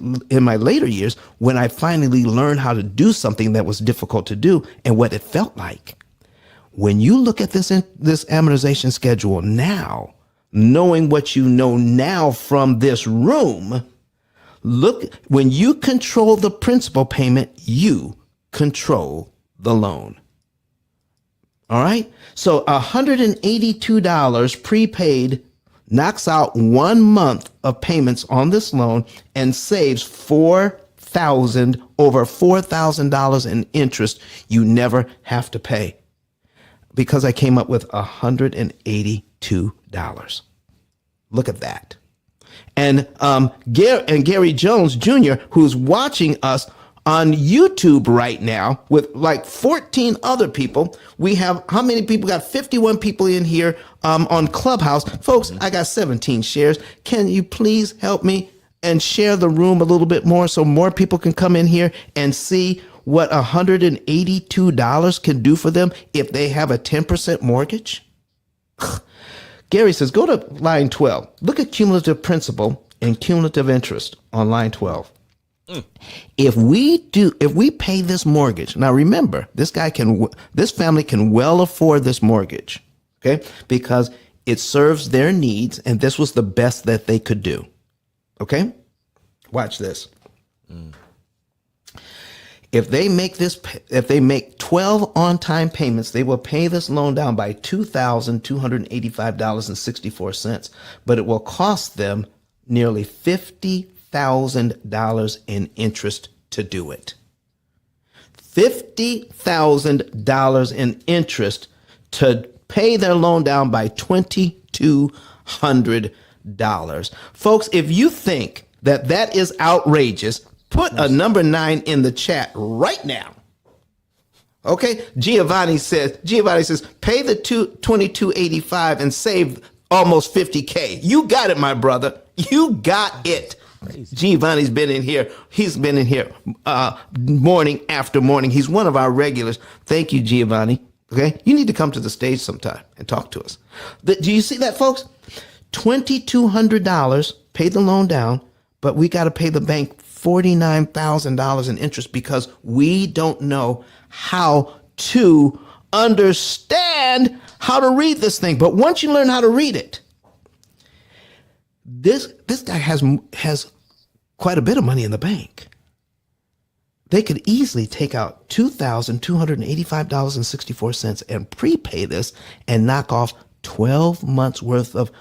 later years when I finally learned how to do something that was difficult to do and what it felt like. When you look at this amortization schedule now, knowing what you know now from this room, look, when you control the principal payment, you control the loan. All right. So $182 prepaid knocks out 1 month of payments on this loan and saves over $4,000 in interest you never have to pay. Because I came up with $182. Look at that. And Gary Jones Jr., who's watching us on YouTube right now with like 14 other people. We have, how many people? Got 51 people in here on Clubhouse. Folks, I got 17 shares. Can you please help me and share the room a little bit more so more people can come in here and see what $182 can do for them if they have a 10% mortgage? Gary says, go to line 12. Look at cumulative principal and cumulative interest on line 12. If we pay this mortgage, now remember, this family can well afford this mortgage, okay? Because it serves their needs, and this was the best that they could do, okay? Watch this. If they make 12 on-time payments, they will pay this loan down by $2,285.64, but it will cost them nearly $50,000 in interest to do it. $50,000 in interest to pay their loan down by $2,200. Folks, if you think that is outrageous, put a number 9 in the chat right now. Okay, Giovanni says, pay the $22.85 and save almost $50K. You got it, my brother. You got it. Crazy. Giovanni's been in here. He's been in here morning after morning. He's one of our regulars. Thank you, Giovanni. Okay, you need to come to the stage sometime and talk to us. Do you see that, folks? $2,200, pay the loan down, but we got to pay the bank $49,000 in interest because we don't know how to understand how to read this thing. But once you learn how to read it, this guy has quite a bit of money in the bank. they could easily take out $2,285.64 and prepay this and knock off 12 months worth of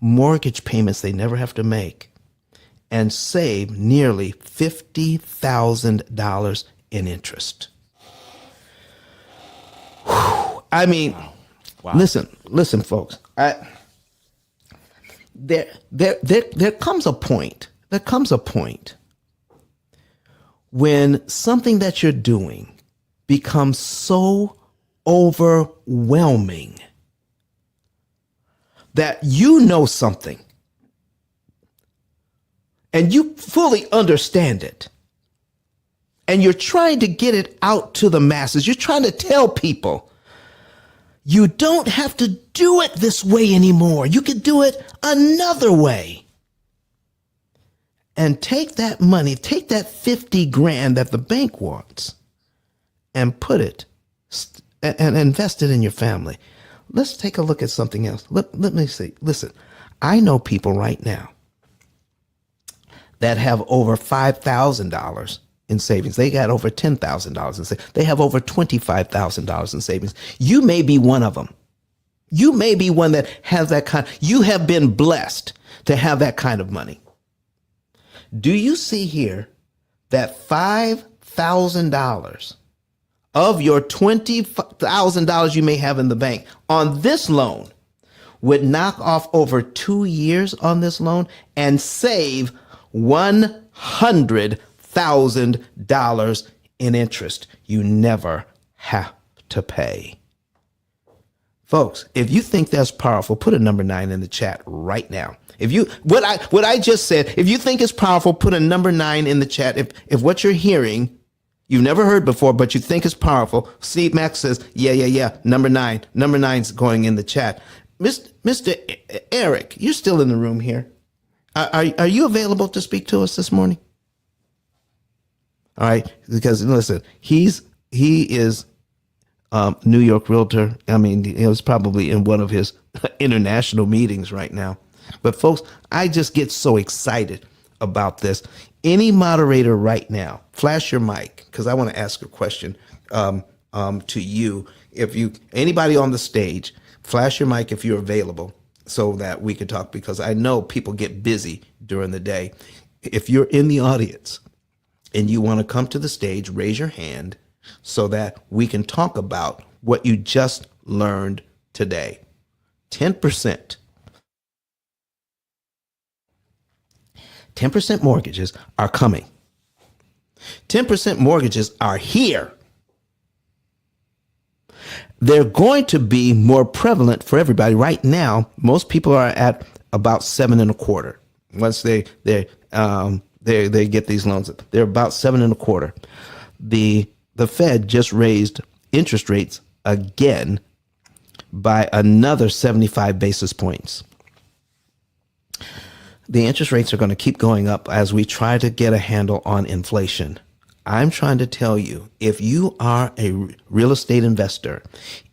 mortgage payments they never have to make and save nearly $50,000 in interest. Whew. I mean, Wow. listen, folks. There comes a point. There comes a point when something that you're doing becomes so overwhelming that you know something and you fully understand it, and you're trying to get it out to the masses. You're trying to tell people you don't have to do it this way anymore. You can do it another way. And take that money, take that 50 grand that the bank wants and put it and invest it in your family. Let's take a look at something else. Let me see. Listen, I know people right now that have over $5,000 in savings. They got over $10,000 in savings. They have over $25,000 in savings. You may be one of them. You may be one that has that kind. You have been blessed to have that kind of money. Do you see here that $5,000 of your $20,000 you may have in the bank on this loan would knock off over 2 years on this loan and save $100,000 in interest you never have to pay? Folks, if you think that's powerful, put a number 9 in the chat right now. If you what I just said, if you think it's powerful, put a number 9 in the chat. If what you're hearing you've never heard before, but you think it's powerful, Steve Max says, yeah, number 9. Number 9's going in the chat. Mr. Eric, you're still in the room here. Are you available to speak to us this morning? All right, because listen, he is New York realtor. I mean, he was probably in one of his international meetings right now. But folks, I just get so excited about this. Any moderator right now, flash your mic, because I want to ask a question to you. Anybody on the stage, flash your mic if you're available so that we can talk, because I know people get busy during the day. If you're in the audience and you want to come to the stage, raise your hand so that we can talk about what you just learned today. 10%. 10% mortgages are coming. 10% mortgages are here. They're going to be more prevalent for everybody. Right now, most people are at about 7.25. Once they get these loans, they're about 7.25. The Fed just raised interest rates again by another 75 basis points. The interest rates are going to keep going up as we try to get a handle on inflation. I'm trying to tell you, if you are a real estate investor,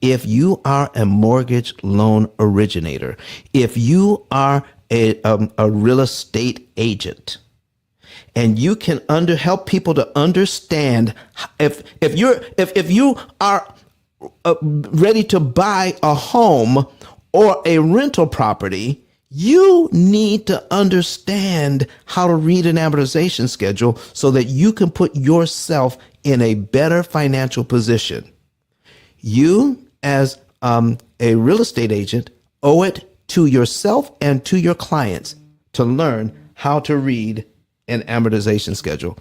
if you are a mortgage loan originator, if you are a real estate agent, and you can help people to understand, if you are ready to buy a home or a rental property, you need to understand how to read an amortization schedule so that you can put yourself in a better financial position. You, as a real estate agent, owe it to yourself and to your clients to learn how to read an amortization schedule.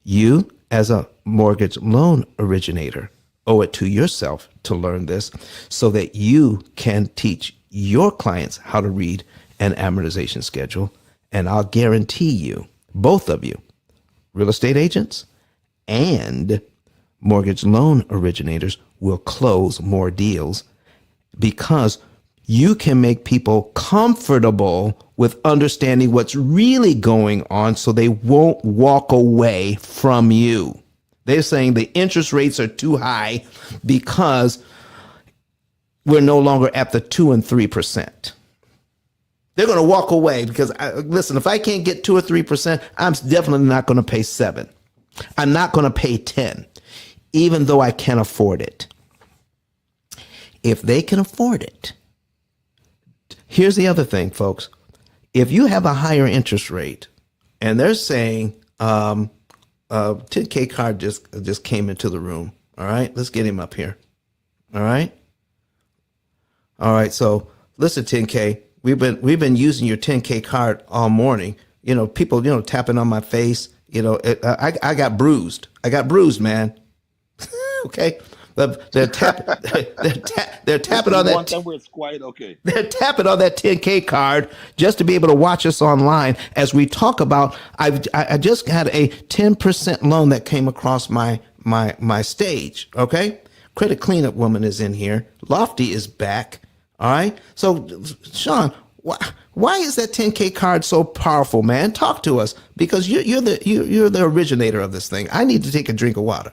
You, as a mortgage loan originator, owe it to yourself to learn this so that you can teach your clients how to read an amortization schedule. And I'll guarantee you, both of you, real estate agents and mortgage loan originators, will close more deals because you can make people comfortable with understanding what's really going on so they won't walk away from you. They're saying the interest rates are too high because we're no longer at the 2 and 3%. They're going to walk away because, listen, if I can't get 2 or 3%, I'm definitely not going to pay 7. I'm not going to pay 10, even though I can afford it. If they can afford it, here's the other thing, folks. If you have a higher interest rate and they're saying 10K card just came into the room. All right, let's get him up here. All right. All right. So listen, 10K, we've been using your 10K card all morning. You know, people, tapping on my face. I got bruised. I got bruised, man. Okay. They're tap, they're tapping on One that. time where it's quiet, okay. They're tapping on that 10K card just to be able to watch us online as we talk about. I just had a 10% loan that came across my stage. Okay, credit cleanup woman is in here. Lofty is back. All right. So, Sean, why is that 10K card so powerful, man? Talk to us because you're the originator of this thing. I need to take a drink of water.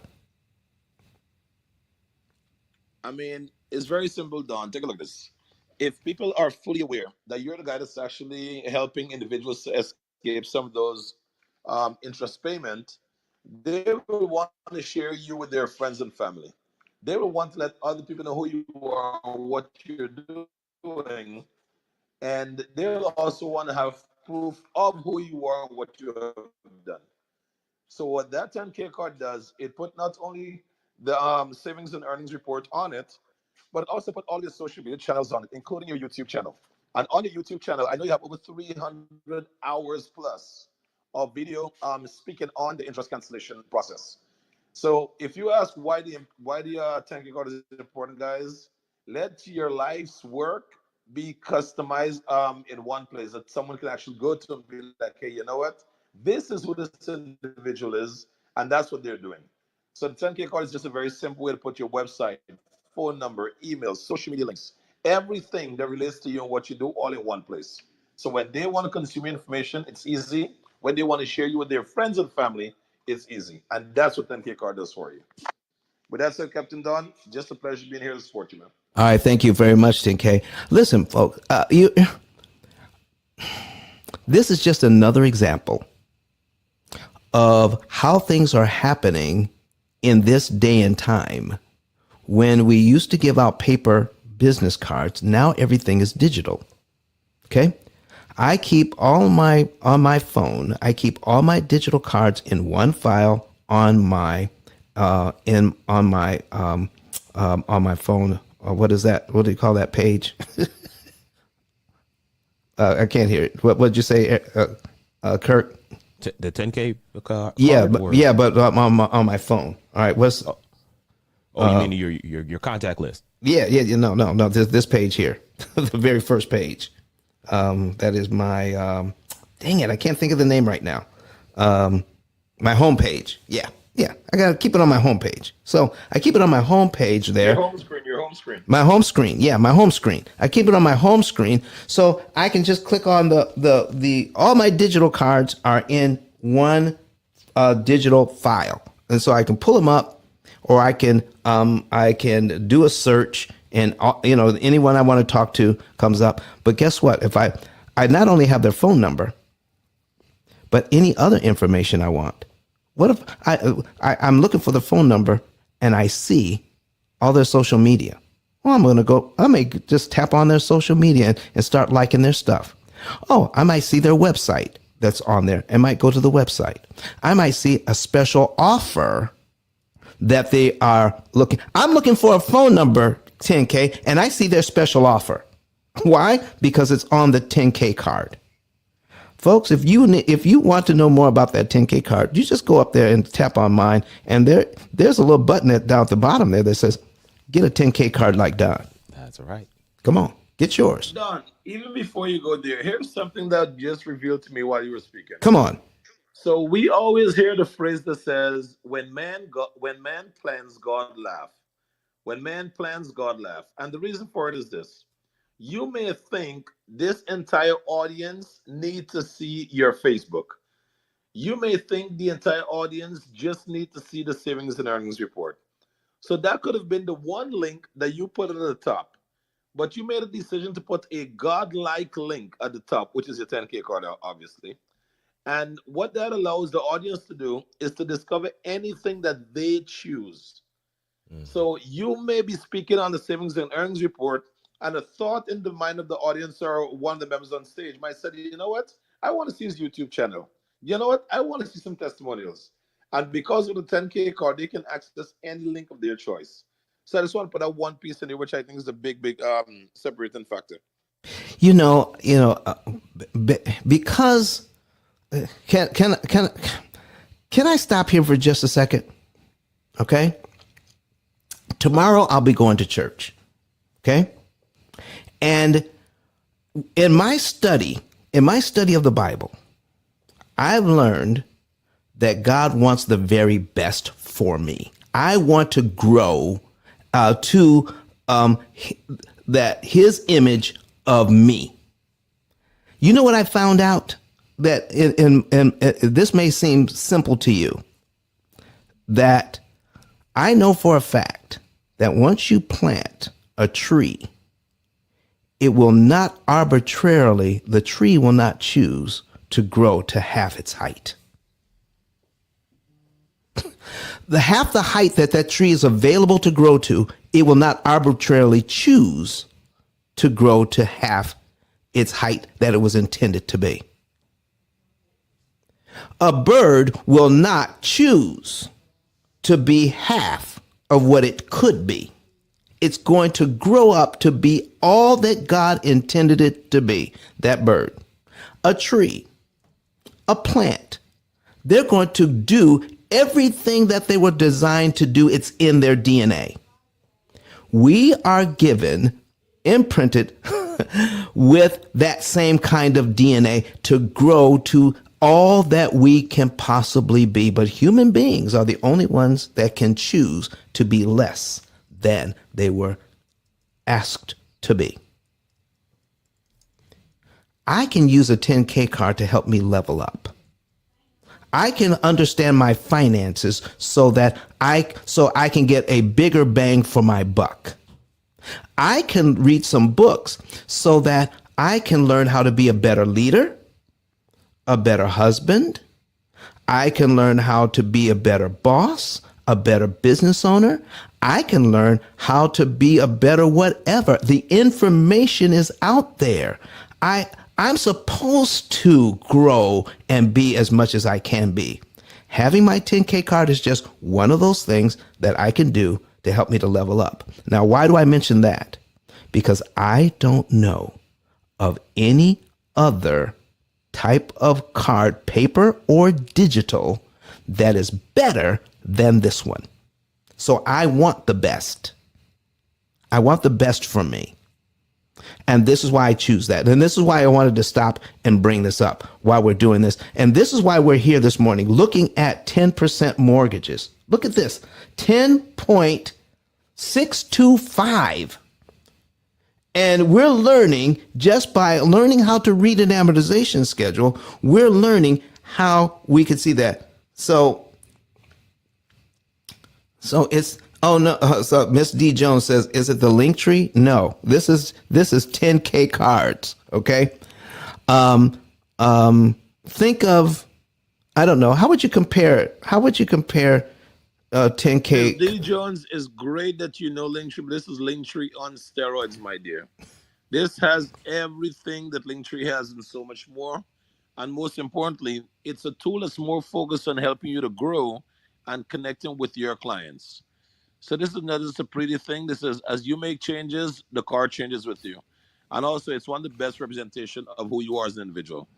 I mean, it's very simple, Don. Take a look at this. If people are fully aware that you're the guy that's actually helping individuals to escape some of those interest payment, they will want to share you with their friends and family. They will want to let other people know who you are, what you're doing, and they'll also want to have proof of who you are and what you have done. So what that 10K card does, it put not only the savings and earnings report on it, but it also put all your social media channels on it, including your YouTube channel. And on your YouTube channel, I know you have over 300 hours plus of video speaking on the interest cancellation process. So if you ask why the 10K card is important, guys, let your life's work be customized in one place that someone can actually go to and be like, hey, you know what? This is who this individual is, and that's what they're doing. So the 10K card is just a very simple way to put your website, phone number, email, social media links, everything that relates to you and what you do all in one place. So when they want to consume your information, it's easy. When they want to share you with their friends and family, it's easy. And that's what 10K card does for you. With that said, Captain Don, just a pleasure being here to support you, man. All right, thank you very much, 10K. Listen, folks, this is just another example of how things are happening in this day and time. When we used to give out paper business cards, now everything is digital. Okay? I keep on my phone. I keep all my digital cards in one file on my on my phone. What is that? What do you call that page? I can't hear it. What did you say, Kirk? The 10K card? Yeah, Or, but on my phone. All right. What's? Oh, you mean your contact list? Yeah. No. This page here, the very first page. That is my. Dang it! I can't think of the name right now. My homepage. Yeah. I gotta keep it on my homepage. So I keep it on my homepage there. Your home screen. Your home screen. My home screen. Yeah, my home screen. I keep it on my home screen so I can just click on the all my digital cards are in one digital file. And so I can pull them up or I can do a search and anyone I want to talk to comes up. But guess what? If I not only have their phone number, but any other information I want. What if I'm looking for the phone number and I see all their social media? Well, I may just tap on their social media and start liking their stuff. Oh, I might see their website that's on there and might go to the website. I might see a special offer that they are looking. I'm looking for a phone number, 10K, and I see their special offer. Why? Because it's on the 10K card. Folks, if you want to know more about that 10K card, you just go up there and tap on mine, and there's a little button down at the bottom there that says, "Get a 10K card like Don." That's right. Come on, get yours. Don, even before you go there, here's something that just revealed to me while you were speaking. Come on. So we always hear the phrase that says, when man plans, God laugh." When man plans, God laugh. And the reason for it is this. You may think this entire audience need to see your Facebook. You may think the entire audience just need to see the savings and earnings report. So that could have been the one link that you put at the top. But you made a decision to put a godlike link at the top, which is your 10K card, obviously. And what that allows the audience to do is to discover anything that they choose. So you may be speaking on the savings and earnings report, and a thought in the mind of the audience or one of the members on stage might say, you know what? I want to see his YouTube channel. You know what? I want to see some testimonials. And because of the 10K card, they can access any link of their choice. So I just want to put that one piece in there, which I think is a big separating factor. Because can can I stop here for just a second? Okay. Tomorrow I'll be going to church. Okay. And in my study of the Bible, I've learned that God wants the very best for me. I want to grow to that His image of me. You know what I found out? That in this may seem simple to you, that I know for a fact that once you plant a tree, it will not arbitrarily, the tree will not choose to grow to half its height. The half the height that tree is available to grow to, it will not arbitrarily choose to grow to half its height that it was intended to be. A bird will not choose to be half of what it could be. It's going to grow up to be all that God intended it to be, that bird. A tree, a plant, they're going to do everything that they were designed to do. It's in their DNA. We are given, imprinted with that same kind of DNA to grow to all that we can possibly be. But human beings are the only ones that can choose to be less than they were asked to be. I can use a 10K card to help me level up. I can understand my finances so I can get a bigger bang for my buck. I can read some books so that I can learn how to be a better leader, a better husband. I can learn how to be a better boss, a better business owner. I can learn how to be a better whatever. The information is out there. I'm supposed to grow and be as much as I can be. Having my 10K card is just one of those things that I can do to help me to level up. Now, why do I mention that? Because I don't know of any other type of card, paper or digital, that is better than this one. So I want the best. I want the best from me. And this is why I choose that. And this is why I wanted to stop and bring this up while we're doing this. And this is why we're here this morning looking at 10% mortgages. Look at this, 10.625. And we're learning, just by learning how to read an amortization schedule, we're learning how we can see that. So it's, oh no, so Miss D Jones says, is it the link tree? No, this is 10K cards. Okay. Think of, I don't know, how would you compare 10K? D Jones, is great that you know Linktree, but this is Linktree on steroids, my dear. This has everything that Linktree has and so much more. And most importantly, it's a tool that's more focused on helping you to grow and connecting with your clients. So this is not just a pretty thing. This is, as you make changes, the card changes with you. And also, it's one of the best representation of who you are as an individual.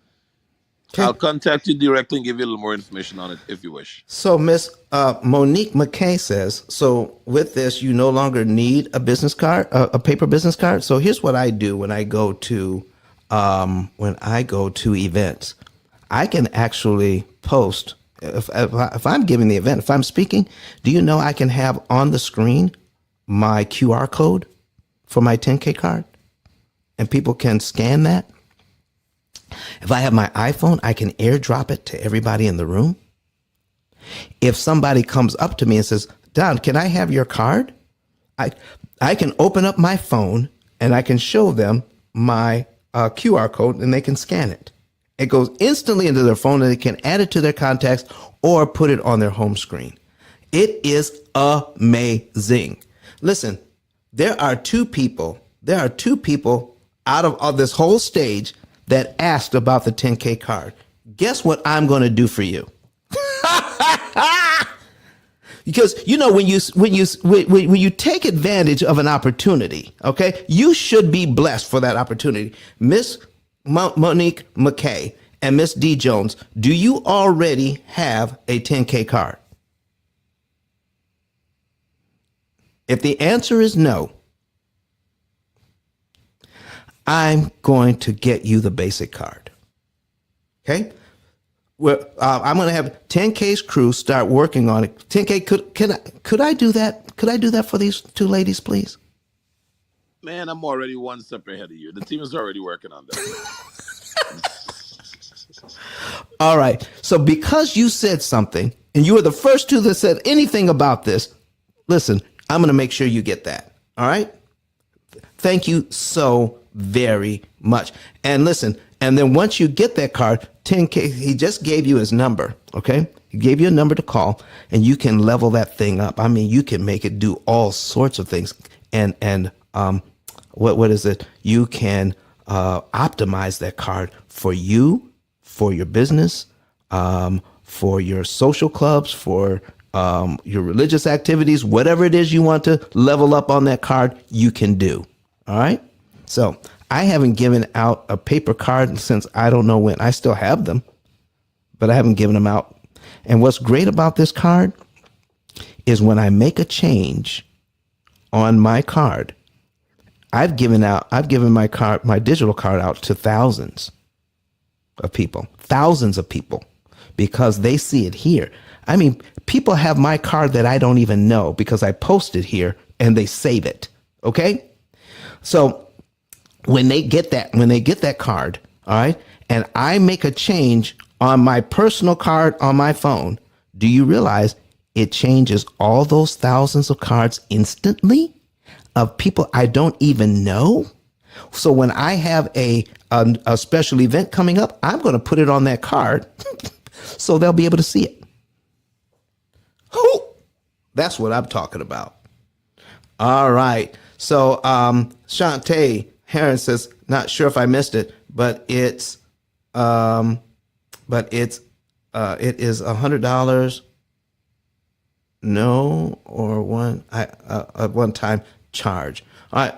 Okay. I'll contact you directly and give you a little more information on it if you wish. So Miss Monique McKay says, so with this, you no longer need a business card, a paper business card. So here's what I do when I go to events. I can actually post, if I'm giving the event, if I'm speaking, do you know I can have on the screen my QR code for my 10K card? And people can scan that. If I have my iPhone, I can airdrop it to everybody in the room. If somebody comes up to me and says, Don, can I have your card? I can open up my phone and I can show them my QR code and they can scan it. It goes instantly into their phone and they can add it to their contacts or put it on their home screen. It is amazing. Listen, there are two people out of this whole stage that asked about the 10K card. Guess what I'm going to do for you? Because when you take advantage of an opportunity, okay, you should be blessed for that opportunity. Miss Monique McKay and Miss D Jones, do you already have a 10K card? If the answer is no, I'm going to get you the basic card. Okay? Well, I'm going to have 10K's crew start working on it. 10K, could I do that? Could I do that for these two ladies, please? Man, I'm already one step ahead of you. The team is already working on that. All right. So because you said something, and you were the first two that said anything about this, listen, I'm going to make sure you get that. All right? Thank you so very much. And listen, and then once you get that card, 10K, he just gave you his number, okay? He gave you a number to call, and you can level that thing up. I mean, you can make it do all sorts of things. And what is it? You can optimize that card for you, for your business, for your social clubs, for your religious activities, whatever it is you want to level up on that card, you can do. All right? So I haven't given out a paper card since I don't know when. I still have them, but I haven't given them out. And what's great about this card is when I make a change on my card, I've given my digital card out to thousands of people, because they see it here. I mean, people have my card that I don't even know because I post it here and they save it. Okay? So when they get that card, all right, and I make a change on my personal card on my phone, do you realize it changes all those thousands of cards instantly of people I don't even know? So when I have a special event coming up, I'm going to put it on that card so they'll be able to see it. That's what I'm talking about. All right. So Shantae Heron says, not sure if I missed it, but it is $100. No, or a one-time charge. All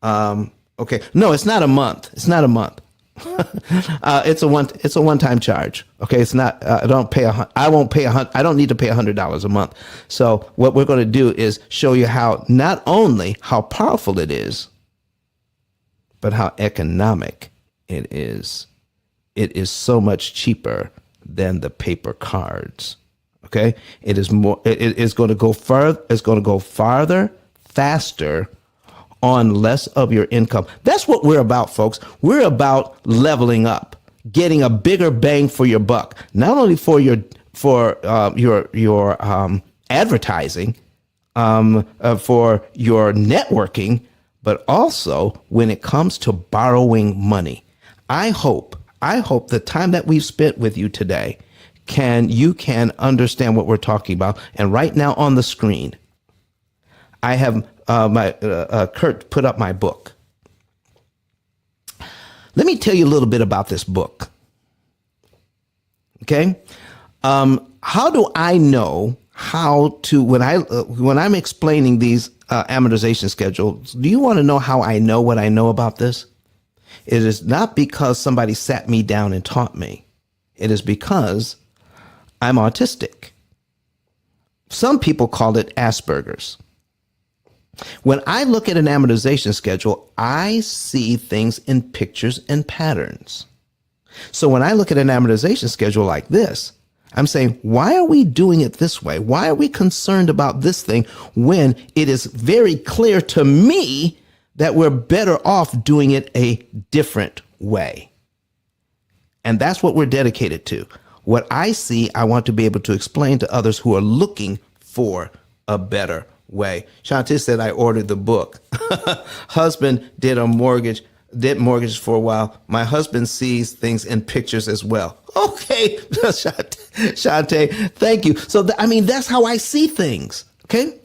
right. Okay. No, it's not a month. It's not a month. It's a one-time charge. Okay. It's not, I won't pay I don't need to pay $100 a month. So what we're going to do is show you how, not only how powerful it is, but how economic it is. It is so much cheaper than the paper cards. Okay. It is going to go further. It's going to go farther, faster, on less of your income. That's what we're about, folks. We're about leveling up, getting a bigger bang for your buck, not only for your advertising, for your networking, but also when it comes to borrowing money. I hope the time that we've spent with you today you can understand what we're talking about. And right now on the screen, I have Kurt put up my book. Let me tell you a little bit about this book. Okay, how do I know how to when I'm explaining these amortization schedules? Do you want to know how I know what I know about this? It is not because somebody sat me down and taught me. It is because I'm autistic. Some people call it Asperger's. When I look at an amortization schedule, I see things in pictures and patterns. So when I look at an amortization schedule like this, I'm saying, why are we doing it this way? Why are we concerned about this thing when it is very clear to me that we're better off doing it a different way? And that's what we're dedicated to. What I see, I want to be able to explain to others who are looking for a better way. Shantae said I ordered the book. Husband did a mortgage debt mortgages for a while. My husband sees things in pictures as well. Okay, Shante, thank you. So, I mean, that's how I see things. Okay,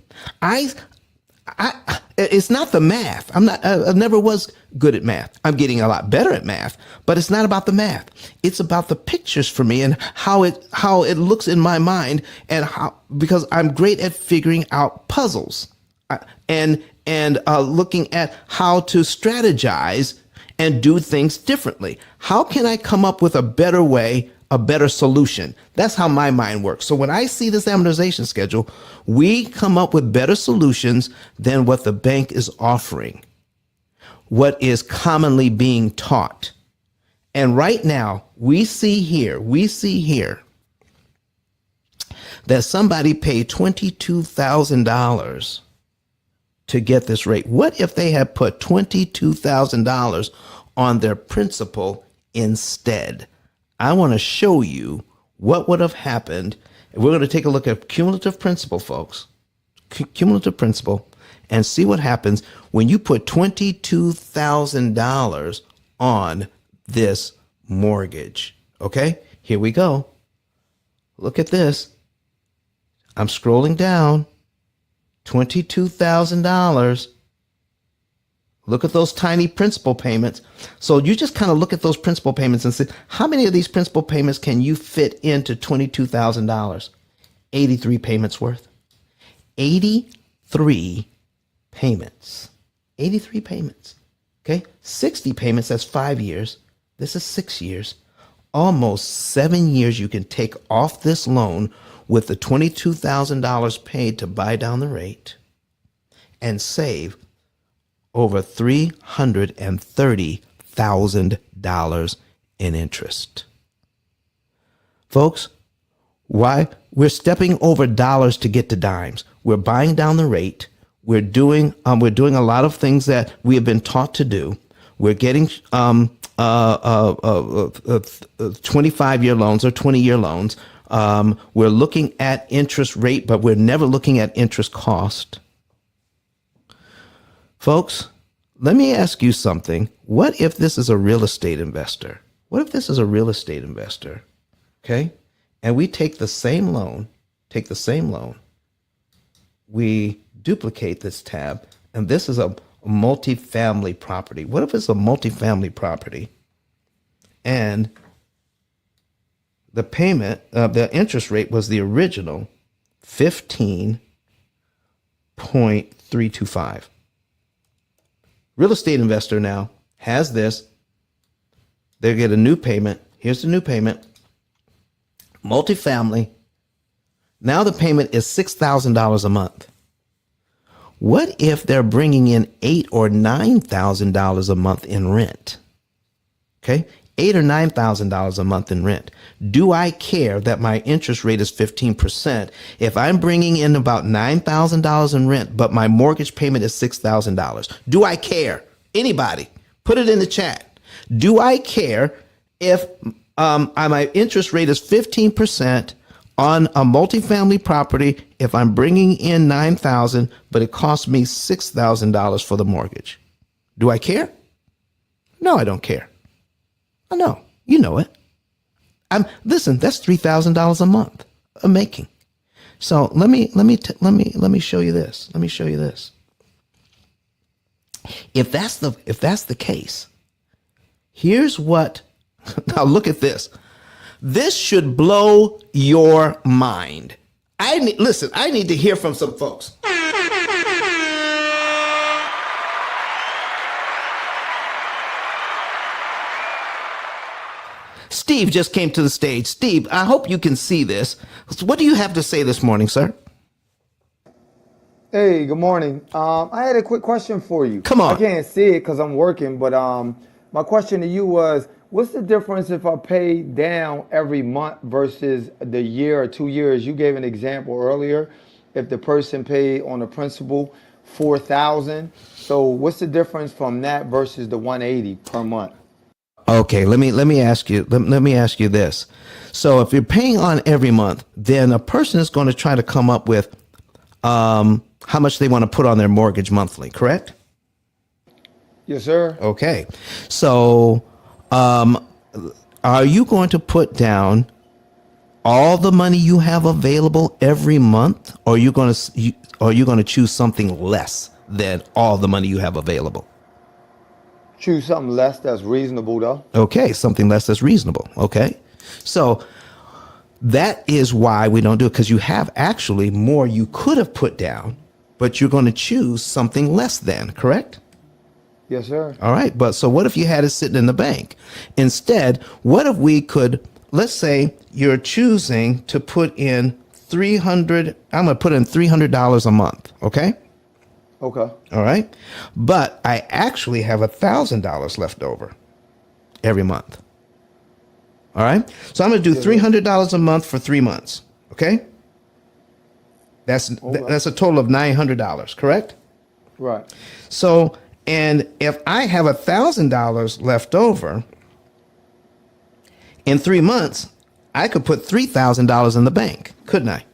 it's not the math. I never was good at math. I'm getting a lot better at math, but it's not about the math. It's about the pictures for me and how it looks in my mind, and because I'm great at figuring out puzzles, and looking at how to strategize and do things differently. How can I come up with a better way, a better solution? That's how my mind works. So when I see this amortization schedule, we come up with better solutions than what the bank is offering, what is commonly being taught. And right now, we see here that somebody paid $22,000 to get this rate. What if they had put $22,000 on their principal instead? I want to show you what would have happened. We're going to take a look at cumulative principal, folks. Cumulative principal, and see what happens when you put $22,000 on this mortgage. Okay, here we go. Look at this. I'm scrolling down. $22,000. Look at those tiny principal payments. So you just kind of look at those principal payments and say, how many of these principal payments can you fit into $22,000? 83 payments worth. 83 payments. 83 payments. Okay. 60 payments, that's 5 years. This is 6 years. Almost 7 years you can take off this loan with the $22,000 paid to buy down the rate and save over $330,000 in interest. Folks, why? We're stepping over dollars to get to dimes. We're buying down the rate. We're doing a lot of things that we have been taught to do. We're getting 25-year loans or 20-year loans. We're looking at interest rate, but we're never looking at interest cost. Folks, let me ask you something. What if this is a real estate investor? What if this is a real estate investor? Okay. And we take the same loan, we duplicate this tab, and this is a multifamily property. What if it's a multifamily property and the payment, the interest rate was the original 15.325. Real estate investor now has this. They get a new payment. Here's the new payment. Multifamily. Now the payment is $6,000 a month. What if they're bringing in $8,000 or $9,000 a month in rent? Okay, $8,000 or $9,000 a month in rent. Do I care that my interest rate is 15% if I'm bringing in about $9,000 in rent, but my mortgage payment is $6,000? Do I care? Anybody, put it in the chat. Do I care if my interest rate is 15% on a multifamily property if I'm bringing in $9,000, but it costs me $6,000 for the mortgage? Do I care? No, I don't care. I know, you know it. Listen, that's $3,000 a month I'm making. So let me show you this. Let me show you this. If that's the case, here's what. Now look at this. This should blow your mind. I need to hear from some folks. Steve just came to the stage. Steve, I hope you can see this. What do you have to say this morning, sir? Hey, good morning. I had a quick question for you. Come on. I can't see it because I'm working, but my question to you was, what's the difference if I pay down every month versus the year or 2 years? You gave an example earlier. If the person paid on the principal $4,000, so what's the difference from that versus the $180 per month? Okay, let me ask you this. So if you're paying on every month, then a person is going to try to come up with how much they want to put on their mortgage monthly, correct? Yes, sir. Okay. So, are you going to put down all the money you have available every month, or are you going to choose something less than all the money you have available? Choose something less that's reasonable, though. Okay, something less that's reasonable. Okay. So that is why we don't do it, because you have actually more you could have put down, but you're going to choose something less than, correct? Yes, sir. All right. But so what if you had it sitting in the bank? Instead, what if we could, let's say you're choosing to put in 300, I'm going to put in $300 a month. Okay. Okay. All right. But I actually have $1,000 left over every month. All right. So I'm going to do $300 a month for 3 months. Okay. That's a total of $900, correct? Right. So, and if I have $1,000 left over in 3 months, I could put $3,000 in the bank, couldn't I?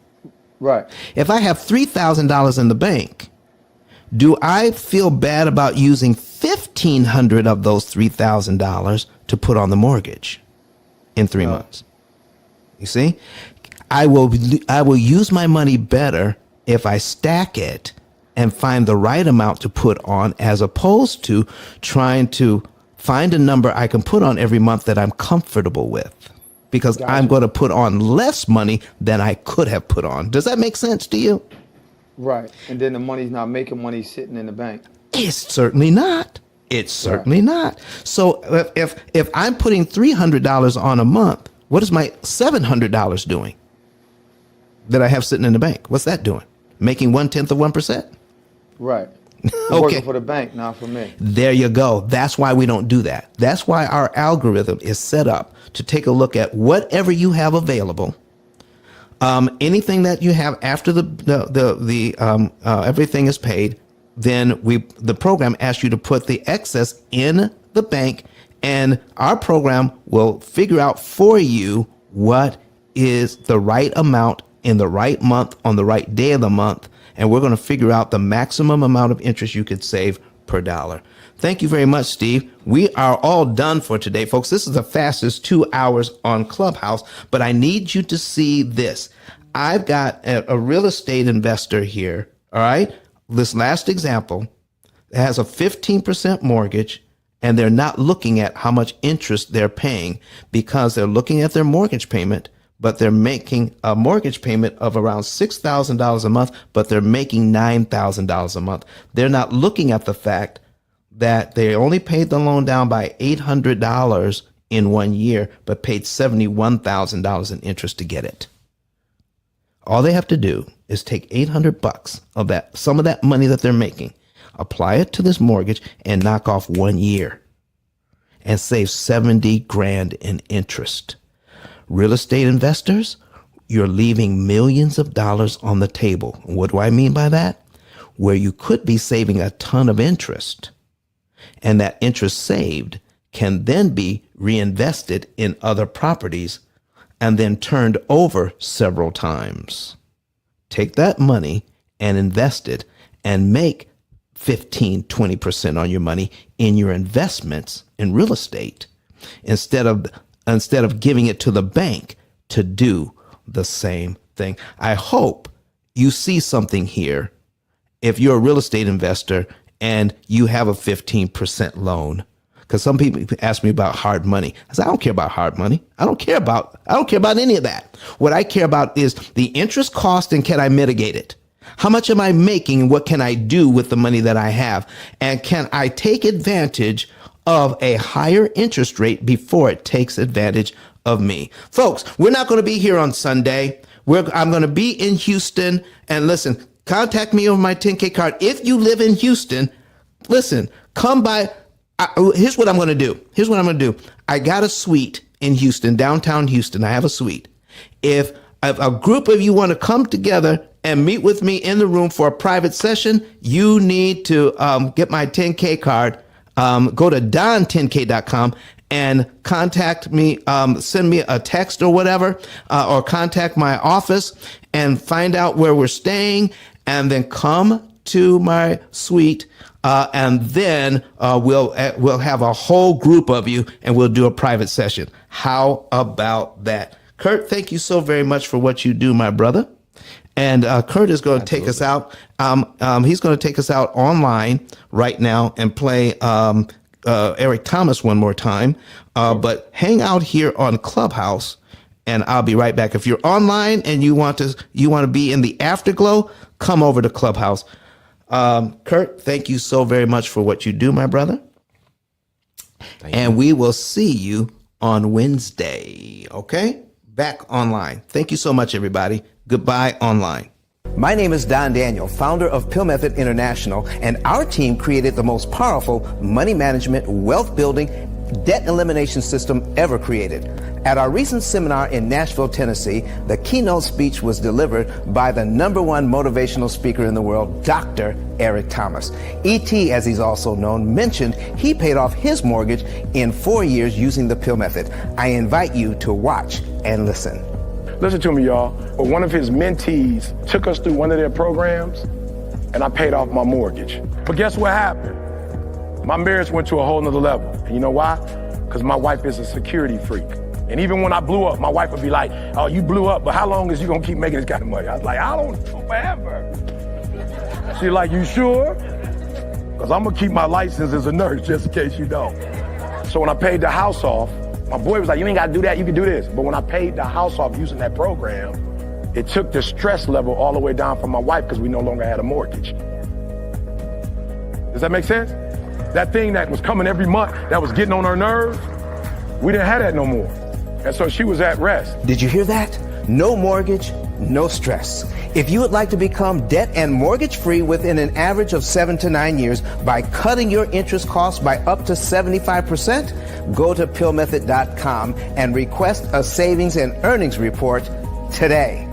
Right. If I have $3,000 in the bank, do I feel bad about using $1,500 of those $3,000 to put on the mortgage in 3 months? You see, I will use my money better if I stack it and find the right amount to put on, as opposed to trying to find a number I can put on every month that I'm comfortable with, because I'm going to put on less money than I could have put on. Does that make sense to you? Right. And then the money's not making money sitting in the bank. It's certainly not. It's certainly not. So if I'm putting $300 on a month, what is my $700 doing that I have sitting in the bank? What's that doing? Making 1/10 of 1%? Right. Okay. Working for the bank, not for me. There you go. That's why we don't do that. That's why our algorithm is set up to take a look at whatever you have available. Anything that you have after everything is paid, then the program asks you to put the excess in the bank, and our program will figure out for you what is the right amount in the right month on the right day of the month, and we're going to figure out the maximum amount of interest you could save per dollar. Thank you very much, Steve. We are all done for today, folks. This is the fastest 2 hours on Clubhouse, but I need you to see this. I've got a real estate investor here, all right? This last example has a 15% mortgage, and they're not looking at how much interest they're paying, because they're looking at their mortgage payment, but they're making a mortgage payment of around $6,000 a month, but they're making $9,000 a month. They're not looking at the fact that they only paid the loan down by $800 in 1 year, but paid $71,000 in interest to get it. All they have to do is take $800 of that, some of that money that they're making, apply it to this mortgage, and knock off 1 year and save 70 grand in interest. Real estate investors, you're leaving millions of dollars on the table. What do I mean by that? Where you could be saving a ton of interest, and that interest saved can then be reinvested in other properties and then turned over several times. Take that money and invest it and make 15-20% on your money in your investments in real estate, instead of giving it to the bank to do the same thing. I hope you see something here if you're a real estate investor and you have a 15% loan. Because some people ask me about hard money. I said, I don't care about hard money. I don't care about any of that. What I care about is the interest cost, and can I mitigate it? How much am I making, and what can I do with the money that I have? And can I take advantage of a higher interest rate before it takes advantage of me? Folks, we're not going to be here on Sunday. I'm going to be in Houston. And listen, contact me on my 10K card. If you live in Houston, listen, come by. Here's what I'm going to do. I got a suite in Houston, downtown Houston. I have a suite. If a group of you want to come together and meet with me in the room for a private session, you need to get my 10K card. Go to don10k.com and contact me, send me a text or whatever, or contact my office and find out where we're staying, and then come to my suite and then we'll have a whole group of you, and we'll do a private session. How about that? Kurt, thank you so very much for what you do, my brother. And Kurt is going to take us out. He's going to take us out online right now and play Eric Thomas one more time. But hang out here on Clubhouse, and I'll be right back. If you're online and you want to be in the afterglow, come over to Clubhouse. Kurt, thank you so very much for what you do, my brother. And we will see you on Wednesday. Okay? Back online. Thank you so much, everybody. Goodbye online. My name is Don Daniel, founder of P.I.L.L Method International, and our team created the most powerful money management, wealth building, debt elimination system ever created. At our recent seminar in Nashville, Tennessee, the keynote speech was delivered by the #1 motivational speaker in the world, Dr. Eric Thomas. E.T., as he's also known, mentioned he paid off his mortgage in 4 years using the P.I.L.L method. I invite you to watch and listen. Listen to me, y'all. Well, one of his mentees took us through one of their programs, and I paid off my mortgage. But guess what happened? My marriage went to a whole nother level. And you know why? Because my wife is a security freak. And even when I blew up, my wife would be like, oh, you blew up, but how long is you gonna keep making this kind of money? I was like, I don't know, forever. She's like, you sure? Because I'm gonna keep my license as a nurse just in case you don't. So when I paid the house off, my boy was like, you ain't gotta do that, you can do this. But when I paid the house off using that program, it took the stress level all the way down for my wife because we no longer had a mortgage. Does that make sense? That thing that was coming every month, that was getting on her nerves, we didn't have that no more. And so she was at rest. Did you hear that? No mortgage, no stress. If you would like to become debt and mortgage free within an average of 7 to 9 years by cutting your interest costs by up to 75%, go to pillmethod.com and request a savings and earnings report today.